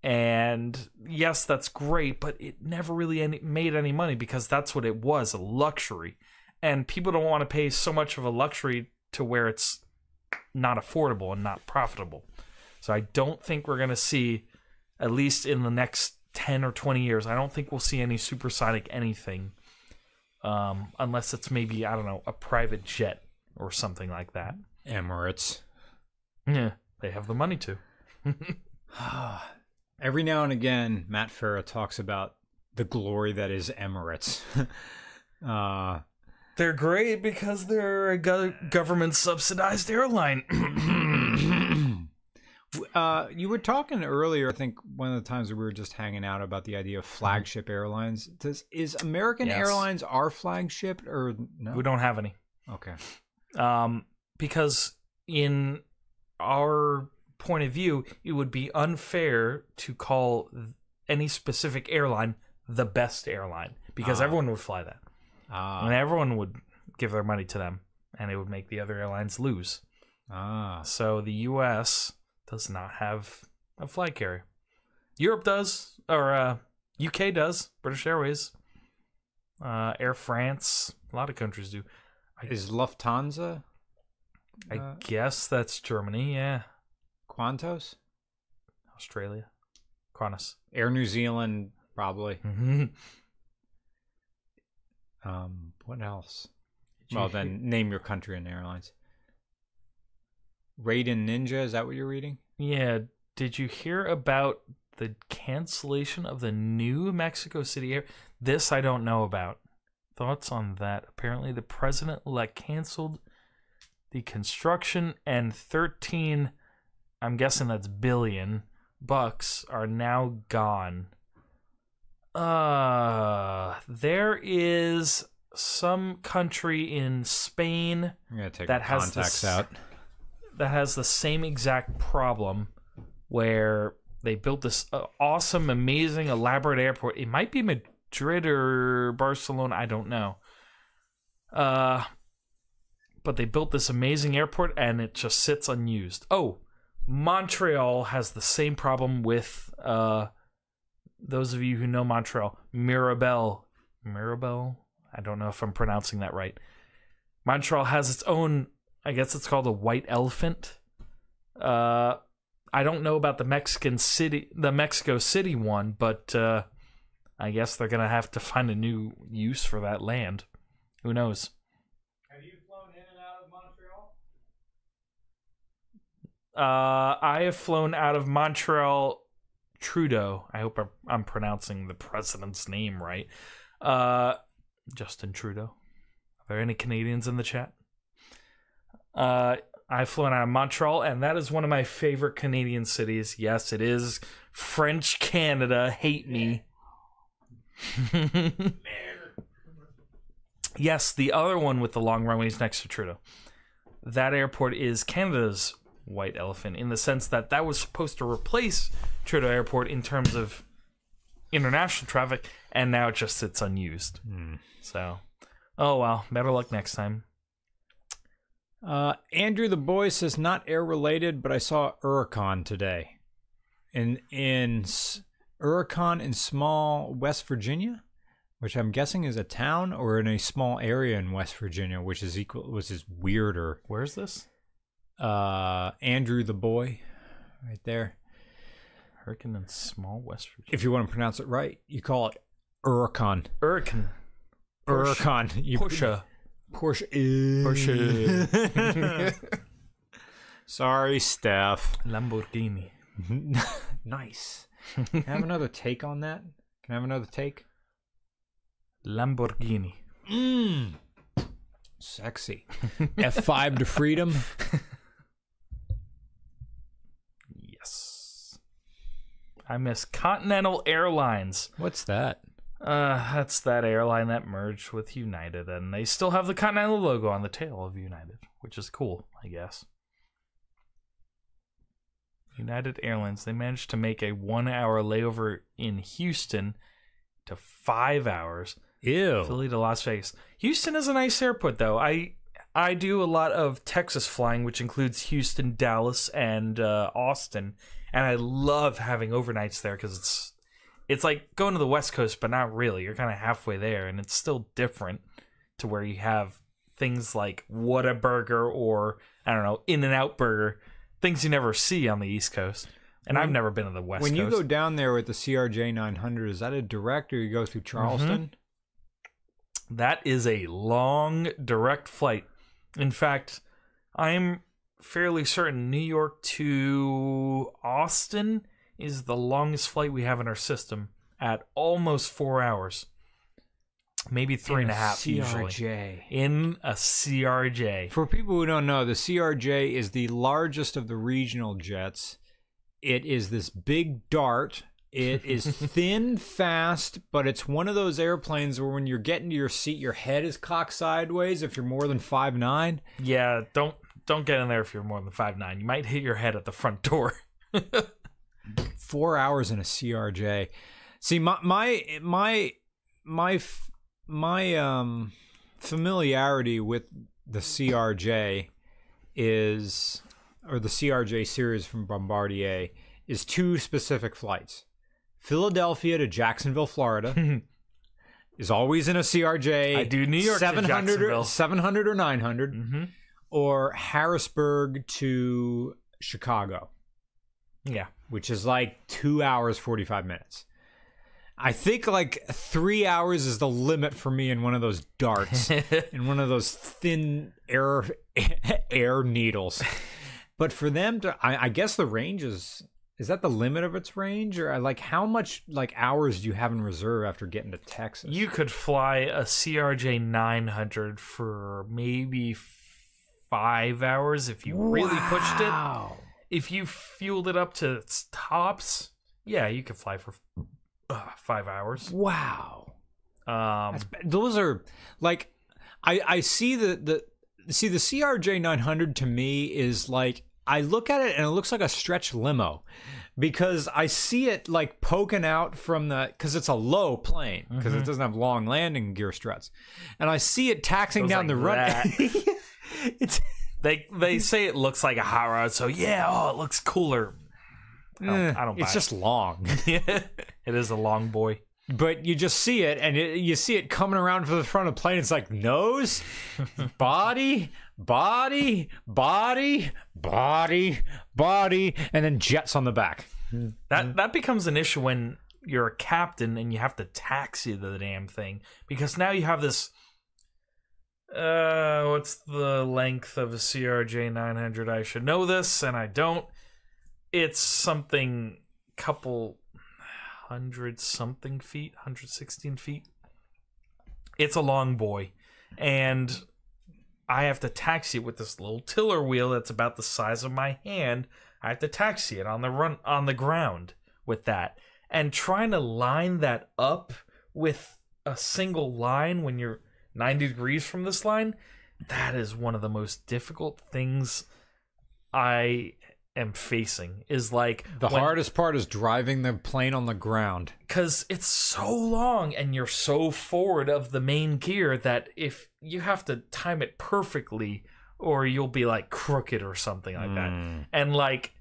And yes, that's great, but it never really made any money because that's what it was, a luxury. And people don't want to pay so much of a luxury to where it's not affordable and not profitable. So I don't think we're going to see, at least in the next 10 or 20 years, I don't think we'll see any supersonic anything. Unless it's maybe, I don't know, a private jet or something like that. Emirates. Yeah, they have the money to. Every now and again, Matt Farah talks about the glory that is Emirates. They're great because they're a government-subsidized airline. You were talking earlier, I think one of the times we were just hanging out about the idea of Flagship Airlines. Is American Airlines our flagship or no? We don't have any. Okay. Because in our point of view, it would be unfair to call any specific airline the best airline because everyone would fly that. And everyone would give their money to them, and it would make the other airlines lose. So the U.S. does not have a flag carrier. Europe does, or UK does. British Airways, Air France, a lot of countries do. Is Lufthansa? I guess that's Germany, yeah. Qantas? Australia. Qantas. Air New Zealand, probably. Mm-hmm. What else? Well, then name your country and airlines. Raiden Ninja, is that what you're reading? Yeah. Did you hear about the cancellation of the new Mexico City Air? This I don't know about. Thoughts on that? Apparently the president-elect canceled the construction, and 13, I'm guessing that's billion, bucks are now gone. There is some country in Spain that has the same exact problem where they built this awesome, amazing, elaborate airport. It might be Madrid or Barcelona, I don't know. But they built this amazing airport and it just sits unused. Oh, Montreal has the same problem with those of you who know Montreal. Mirabel? I don't know if I'm pronouncing that right. Montreal has its own, I guess it's called a white elephant. I don't know about the Mexico City one, but I guess they're going to have to find a new use for that land. Who knows? Have you flown in and out of Montreal? I have flown out of Montreal, Trudeau. I hope I'm pronouncing the president's name right. Justin Trudeau. Are there any Canadians in the chat? I've flown out of Montreal, and that is one of my favorite Canadian cities. Yes, it is French Canada. Hate me. Yes, the other one with the long runways next to Trudeau. That airport is Canada's white elephant in the sense that that was supposed to replace Trudeau Airport in terms of international traffic, and now it just sits unused. So, oh well, better luck next time. Andrew the Boy says, not air related, but I saw Huracan today. In Huracan in small West Virginia, which I'm guessing is a town, or in a small area in West Virginia, which is weirder. Where's this? Andrew the Boy, right there. Huracan in small West Virginia. If you want to pronounce it right, you call it Huracan. Huracan. Porsche. Sorry, Steph. Lamborghini. Nice. Can I have another take on that? Can I have another take? Lamborghini. Sexy. F5 to freedom. Yes. I miss Continental Airlines. What's that? That's that airline that merged with United, and they still have the Continental logo on the tail of United, which is cool, I guess. United Airlines, they managed to make a 1-hour layover in Houston to 5 hours. Ew. Philly to Las Vegas. Houston is a nice airport, though. I do a lot of Texas flying, which includes Houston, Dallas, and Austin, and I love having overnights there because it's like going to the West Coast, but not really. You're kind of halfway there, and it's still different to where you have things like Whataburger or, I don't know, In-N-Out Burger, things you never see on the East Coast. And I've never been to the West Coast. When you go down there with the CRJ 900, is that a direct or you go through Charleston? That is a long direct flight. In fact, I'm fairly certain New York to Austin is the longest flight we have in our system at almost 4 hours. Maybe 3.5 usually. In a CRJ. For people who don't know, the CRJ is the largest of the regional jets. It is this big dart. It is thin, fast, but it's one of those airplanes where when you're getting to your seat, your head is cocked sideways if you're more than 5'9". Yeah, don't get in there if you're more than 5'9". You might hit your head at the front door. 4 hours in a CRJ. See, my familiarity with the CRJ is, or the CRJ series from Bombardier, is two specific flights. Philadelphia to Jacksonville, Florida is always in a CRJ. I do New York 700 or 900, or Harrisburg to Chicago. Yeah, which is like 2 hours 45 minutes. I think like 3 hours is the limit for me in one of those darts, in one of those thin air needles. But for them to, I guess the range is that the limit of its range, or like how much like hours do you have in reserve after getting to Texas? You could fly a CRJ 900 for maybe 5 hours if you really pushed it. If you fueled it up to its tops, yeah, you could fly for 5 hours. Wow. Those are like, I see the CRJ 900 to me is like, I look at it and it looks like a stretch limo because I see it like poking out from because it's a low plane because it doesn't have long landing gear struts, and I see it taxing down the run. They say it looks like a hot rod, so yeah, it looks cooler. I don't buy it's just long. It is a long boy. But you just see it, and you see it coming around for the front of the plane. It's like nose, body, body, body, body, body, and then jets on the back. That becomes an issue when you're a captain and you have to taxi the damn thing, because now you have this. What's the length of a CRJ 900? I should know this, and I don't. It's something couple 100-something feet, 116 feet. It's a long boy, and I have to taxi it with this little tiller wheel that's about the size of my hand. I have to taxi it on the ground with that, and trying to line that up with a single line when you're 90 degrees from this line, that is one of the most difficult things I am facing. Is like the hardest part is driving the plane on the ground, because it's so long and you're so forward of the main gear that if you have to time it perfectly or you'll be like crooked or something like that. And like,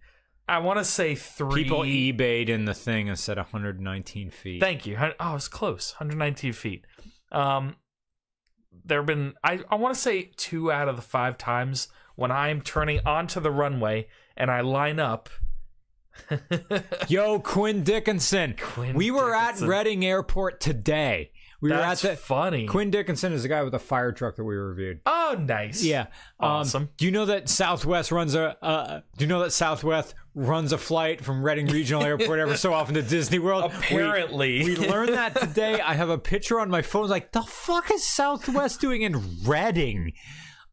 I want to say people eBayed in the thing and said 119 feet. Thank you. Oh, it's close. 119 feet. There have been, I want to say 2 out of the 5 times when I'm turning onto the runway and I line up. Yo, Quinn Dickinson. We were at Reading Airport today. That's funny. Quinn Dickinson is the guy with the fire truck that we reviewed. Oh, nice. Yeah. Awesome. Do you know that Southwest runs a flight from Reading Regional Airport ever so often to Disney World? Apparently. We learned that today. I have a picture on my phone like, the fuck is Southwest doing in Reading?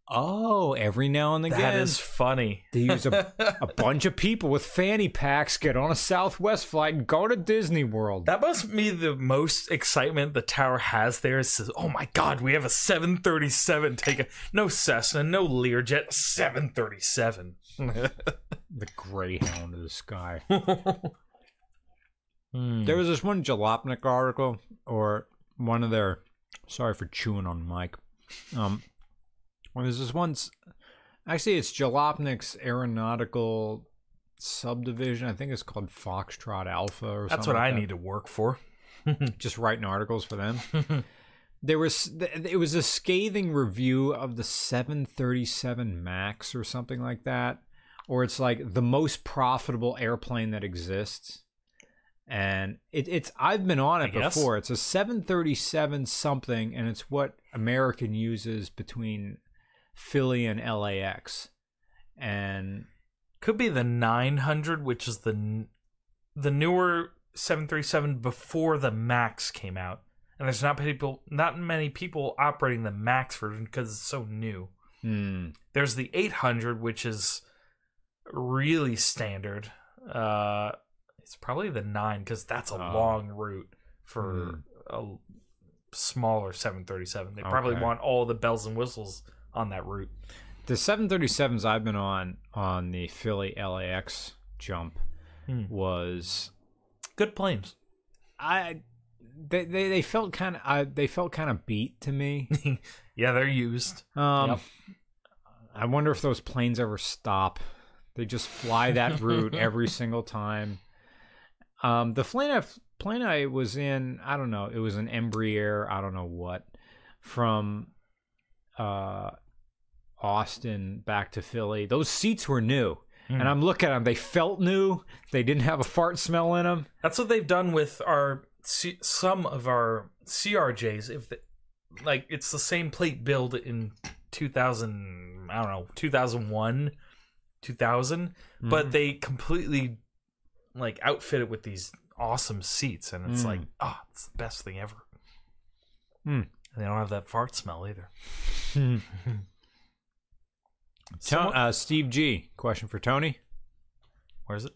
Oh, every now and again. That is funny. They use a bunch of people with fanny packs get on a Southwest flight and go to Disney World. That must be the most excitement the tower has there. It says, oh my God, we have a 737 no Cessna, no Learjet, 737. The Greyhound of the sky. There was this one Jalopnik article, or one of their, sorry for chewing on the mic. There's this one, actually it's Jalopnik's aeronautical subdivision. I think it's called Foxtrot Alpha or something. That's what I need to work for. Just writing articles for them. It was a scathing review of the 737 MAX or something like that, or it's like the most profitable airplane that exists. And it's I've been on it before. It's a 737 something, and it's what American uses between Philly and LAX. And could be the 900, which is the newer 737 before the MAX came out. And there's not many people operating the MAX version because it's so new. There's the 800, which is really standard. It's probably the 9 because that's a long route for a smaller 737. They probably want all the bells and whistles on that route. The 737s I've been on the Philly LAX jump was good planes. They felt kind of beat to me. Yeah, they're used. I wonder if those planes ever stop. They just fly that route every single time. The plane I was in, I don't know, it was an Embraer, I don't know what, from Austin back to Philly. Those seats were new. And I'm looking at them. They felt new. They didn't have a fart smell in them. That's what they've done with some of our CRJs. It's the same plate build in 2001, 2000, but they completely outfit it with these awesome seats, and it's it's the best thing ever. And they don't have that fart smell either. Steve G, question for Tony. Where is it?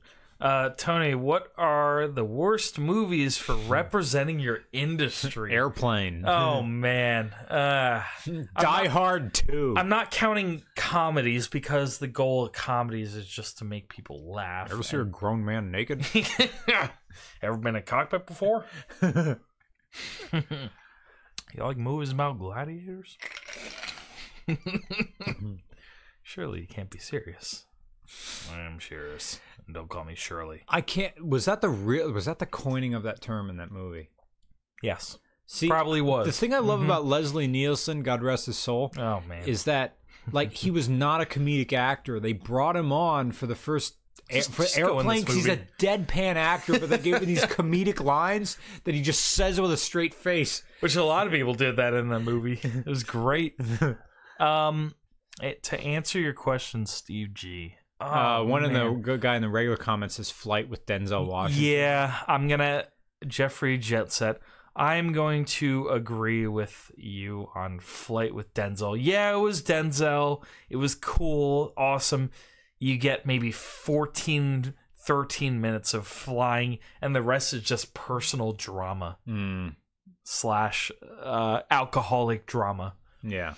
Tony, what are the worst movies for representing your industry? Airplane. Oh, man. Die Hard 2. I'm not counting comedies because the goal of comedies is just to make people laugh. Ever see a grown man naked? Ever been in a cockpit before? You like movies about gladiators? Surely you can't be serious. I am serious. And don't call me Shirley. I can't. Was that the coining of that term in that movie? Yes. See, probably was. The thing I love about Leslie Nielsen, God rest his soul, is that he was not a comedic actor. They brought him on for the first for Airplane because he's a deadpan actor, but they gave him these comedic lines that he just says with a straight face. Which a lot of people did that in the movie. It was great. To answer your question, Steve G. One of the good guy in the regular comments says Flight with Denzel Washington. Yeah, I'm gonna Jeffrey Jetset. I'm going to agree with you on Flight with Denzel. Yeah, it was Denzel. It was cool, awesome. You get maybe 13 minutes of flying, and the rest is just personal drama / alcoholic drama. Yeah.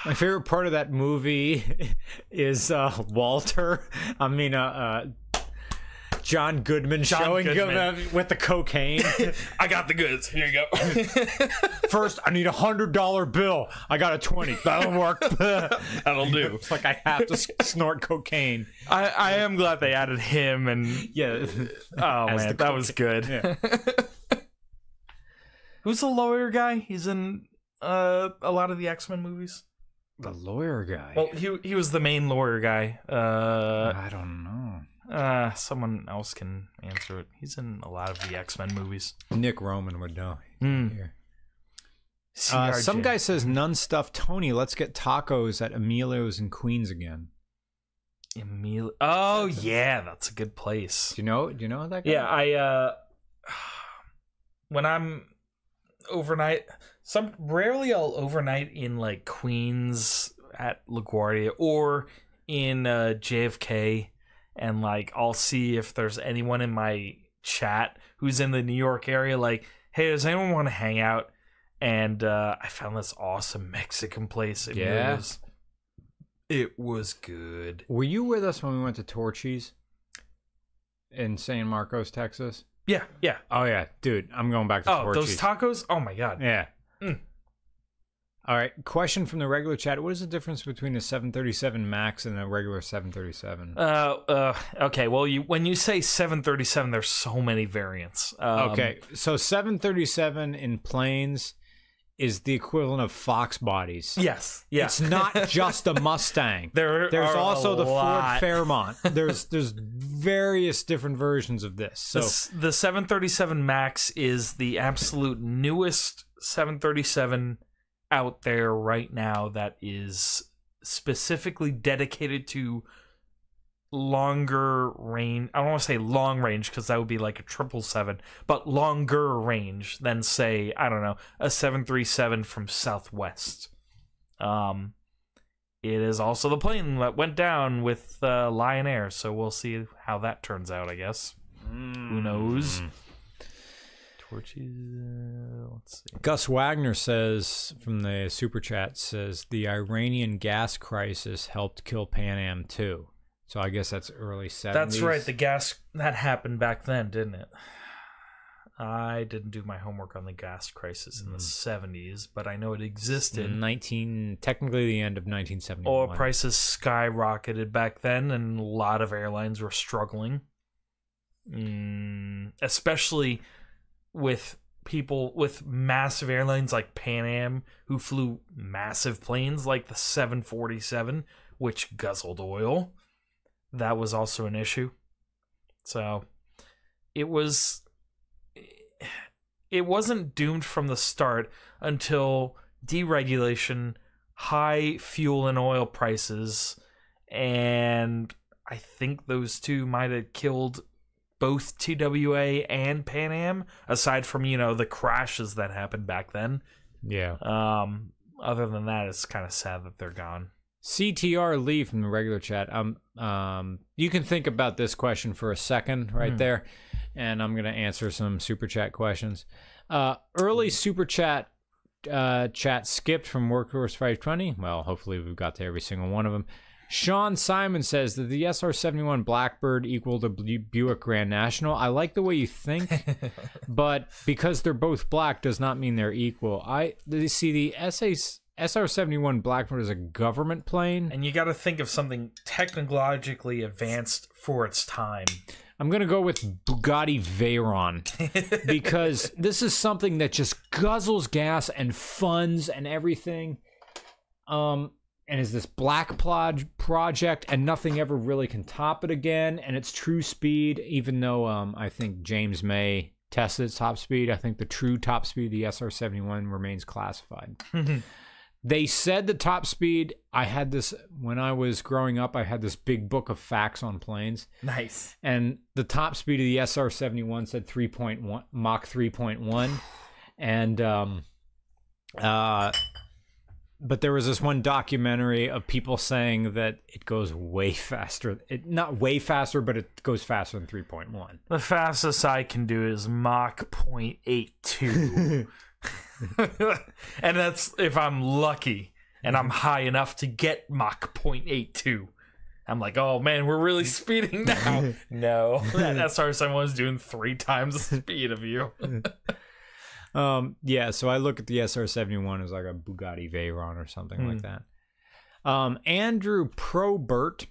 My favorite part of that movie is Walter. John Goodman showing him with the cocaine. I got the goods. Here you go. First, I need $100 bill. I got a 20. That'll work. That'll do. It's like I have to snort cocaine. I am glad they added him and oh man, that was good. Yeah. Who's the lawyer guy? He's in a lot of the X-Men movies. The lawyer guy. Well, he was the main lawyer guy. I don't know. Someone else can answer it. He's in a lot of the X-Men movies. Nick Roman would know. Here. Some guy says none stuff. Tony, let's get tacos at Emilio's in Queens again. Oh yeah, that's a good place. Do you know that guy? Yeah, when I'm overnight. Rarely I'll overnight in like Queens at LaGuardia or in JFK, and like I'll see if there's anyone in my chat who's in the New York area. Like, hey, does anyone want to hang out? And I found this awesome Mexican place. It was good. Were you with us when we went to Torchy's in San Marcos, Texas? Yeah. Oh, yeah. Dude, I'm going back to Torchy's. Those tacos? Oh, my God. Yeah. All right. Question from the regular chat. What is the difference between a 737 MAX and a regular 737? Okay. Well, when you say 737, there's so many variants. Okay. So 737 in planes is the equivalent of Fox bodies. Yes. Yeah. It's not just a Mustang. There's also the Ford Fairmont. There's various different versions of this. So the 737 MAX is the absolute newest 737 out there right now that is specifically dedicated to longer range. I don't want to say long range because that would be like a 777, but longer range than, say, I don't know, a 737 from Southwest. It is also the plane that went down with Lion Air, so we'll see how that turns out, I guess. Who knows? Let's see. Gus Wagner says, from the super chat, says the Iranian gas crisis helped kill Pan Am too. So I guess that's early 70s. That's right. The gas that happened back then, didn't it? I didn't do my homework on the gas crisis in the 70s, but I know it existed. Technically the end of 1971. Oil prices skyrocketed back then, and a lot of airlines were struggling. Especially with people with massive airlines like Pan Am, who flew massive planes like the 747, which guzzled oil. That was also an issue. So it wasn't doomed from the start until deregulation, high fuel and oil prices, and I think those two might have killed both TWA and Pan Am, aside from, the crashes that happened back then. Yeah. Other than that, it's kind of sad that they're gone. CTR Lee from the regular chat. You can think about this question for a second right there, and I'm going to answer some super chat questions. Early super chat skipped from Workhorse 520. Well, hopefully we've got to every single one of them. Sean Simon says that the SR-71 Blackbird equal the Buick Grand National. I like the way you think, but because they're both black does not mean they're equal. The SR-71 Blackbird is a government plane. And you got to think of something technologically advanced for its time. I'm going to go with Bugatti Veyron because this is something that just guzzles gas and funds and everything. And is this black project, and nothing ever really can top it again. And it's true speed, even though I think James May tested its top speed. I think the true top speed of the SR-71 remains classified. They said the top speed, I had this, when I was growing up, I had this big book of facts on planes. Nice. And the top speed of the SR-71 said 3.1, Mach 3.1. And, but there was this one documentary of people saying that it goes way faster. Not way faster, but it goes faster than 3.1. The fastest I can do is Mach 0.82. And that's if I'm lucky and I'm high enough to get Mach 0.82. I'm like, oh man, we're really speeding now. No, that SR-71 is doing 3 times the speed of you. Yeah, so I look at the SR-71 as like a Bugatti Veyron or something like that. Andrew Probert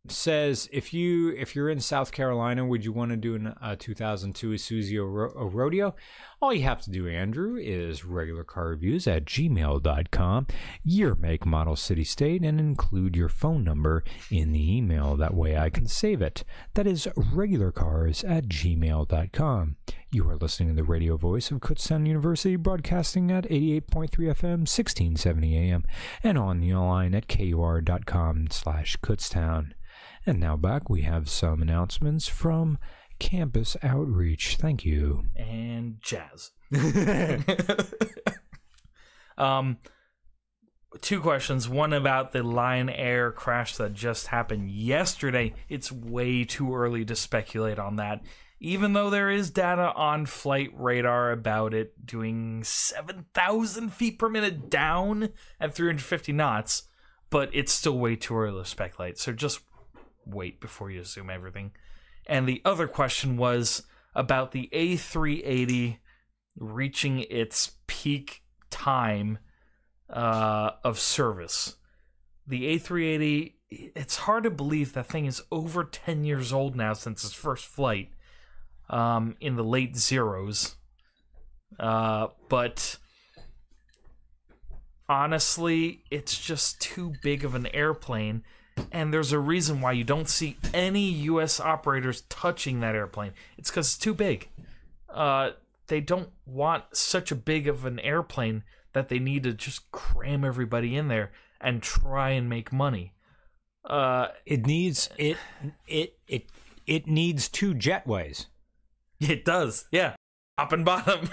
says, if you're in South Carolina, would you want to do a 2002 Isuzu Rodeo? All you have to do, Andrew, is regularcarreviews@gmail.com, year, make, model, city, state, and include your phone number in the email. That way I can save it. That is regularcars@gmail.com. You are listening to the radio voice of Kutztown University, broadcasting at 88.3 FM, 1670 AM, and on the line at kur.com/Kutztown. And now back, we have some announcements from Campus outreach. Thank you. And jazz. Two questions. One about the Lion Air crash that just happened yesterday. It's way too early to speculate on that. Even though there is data on flight radar about it doing 7,000 feet per minute down at 350 knots, but it's still way too early to speculate. So just wait before you assume everything. And the other question was about the A380 reaching its peak time of service. The A380, it's hard to believe that thing is over 10 years old now since its first flight in the late zeros. But honestly, it's just too big of an airplane. And there's a reason why you don't see any U.S. operators touching that airplane. It's because it's too big. They don't want such a big of an airplane that they need to just cram everybody in there and try and make money. It needs it needs two jetways. It does, yeah. Top and bottom.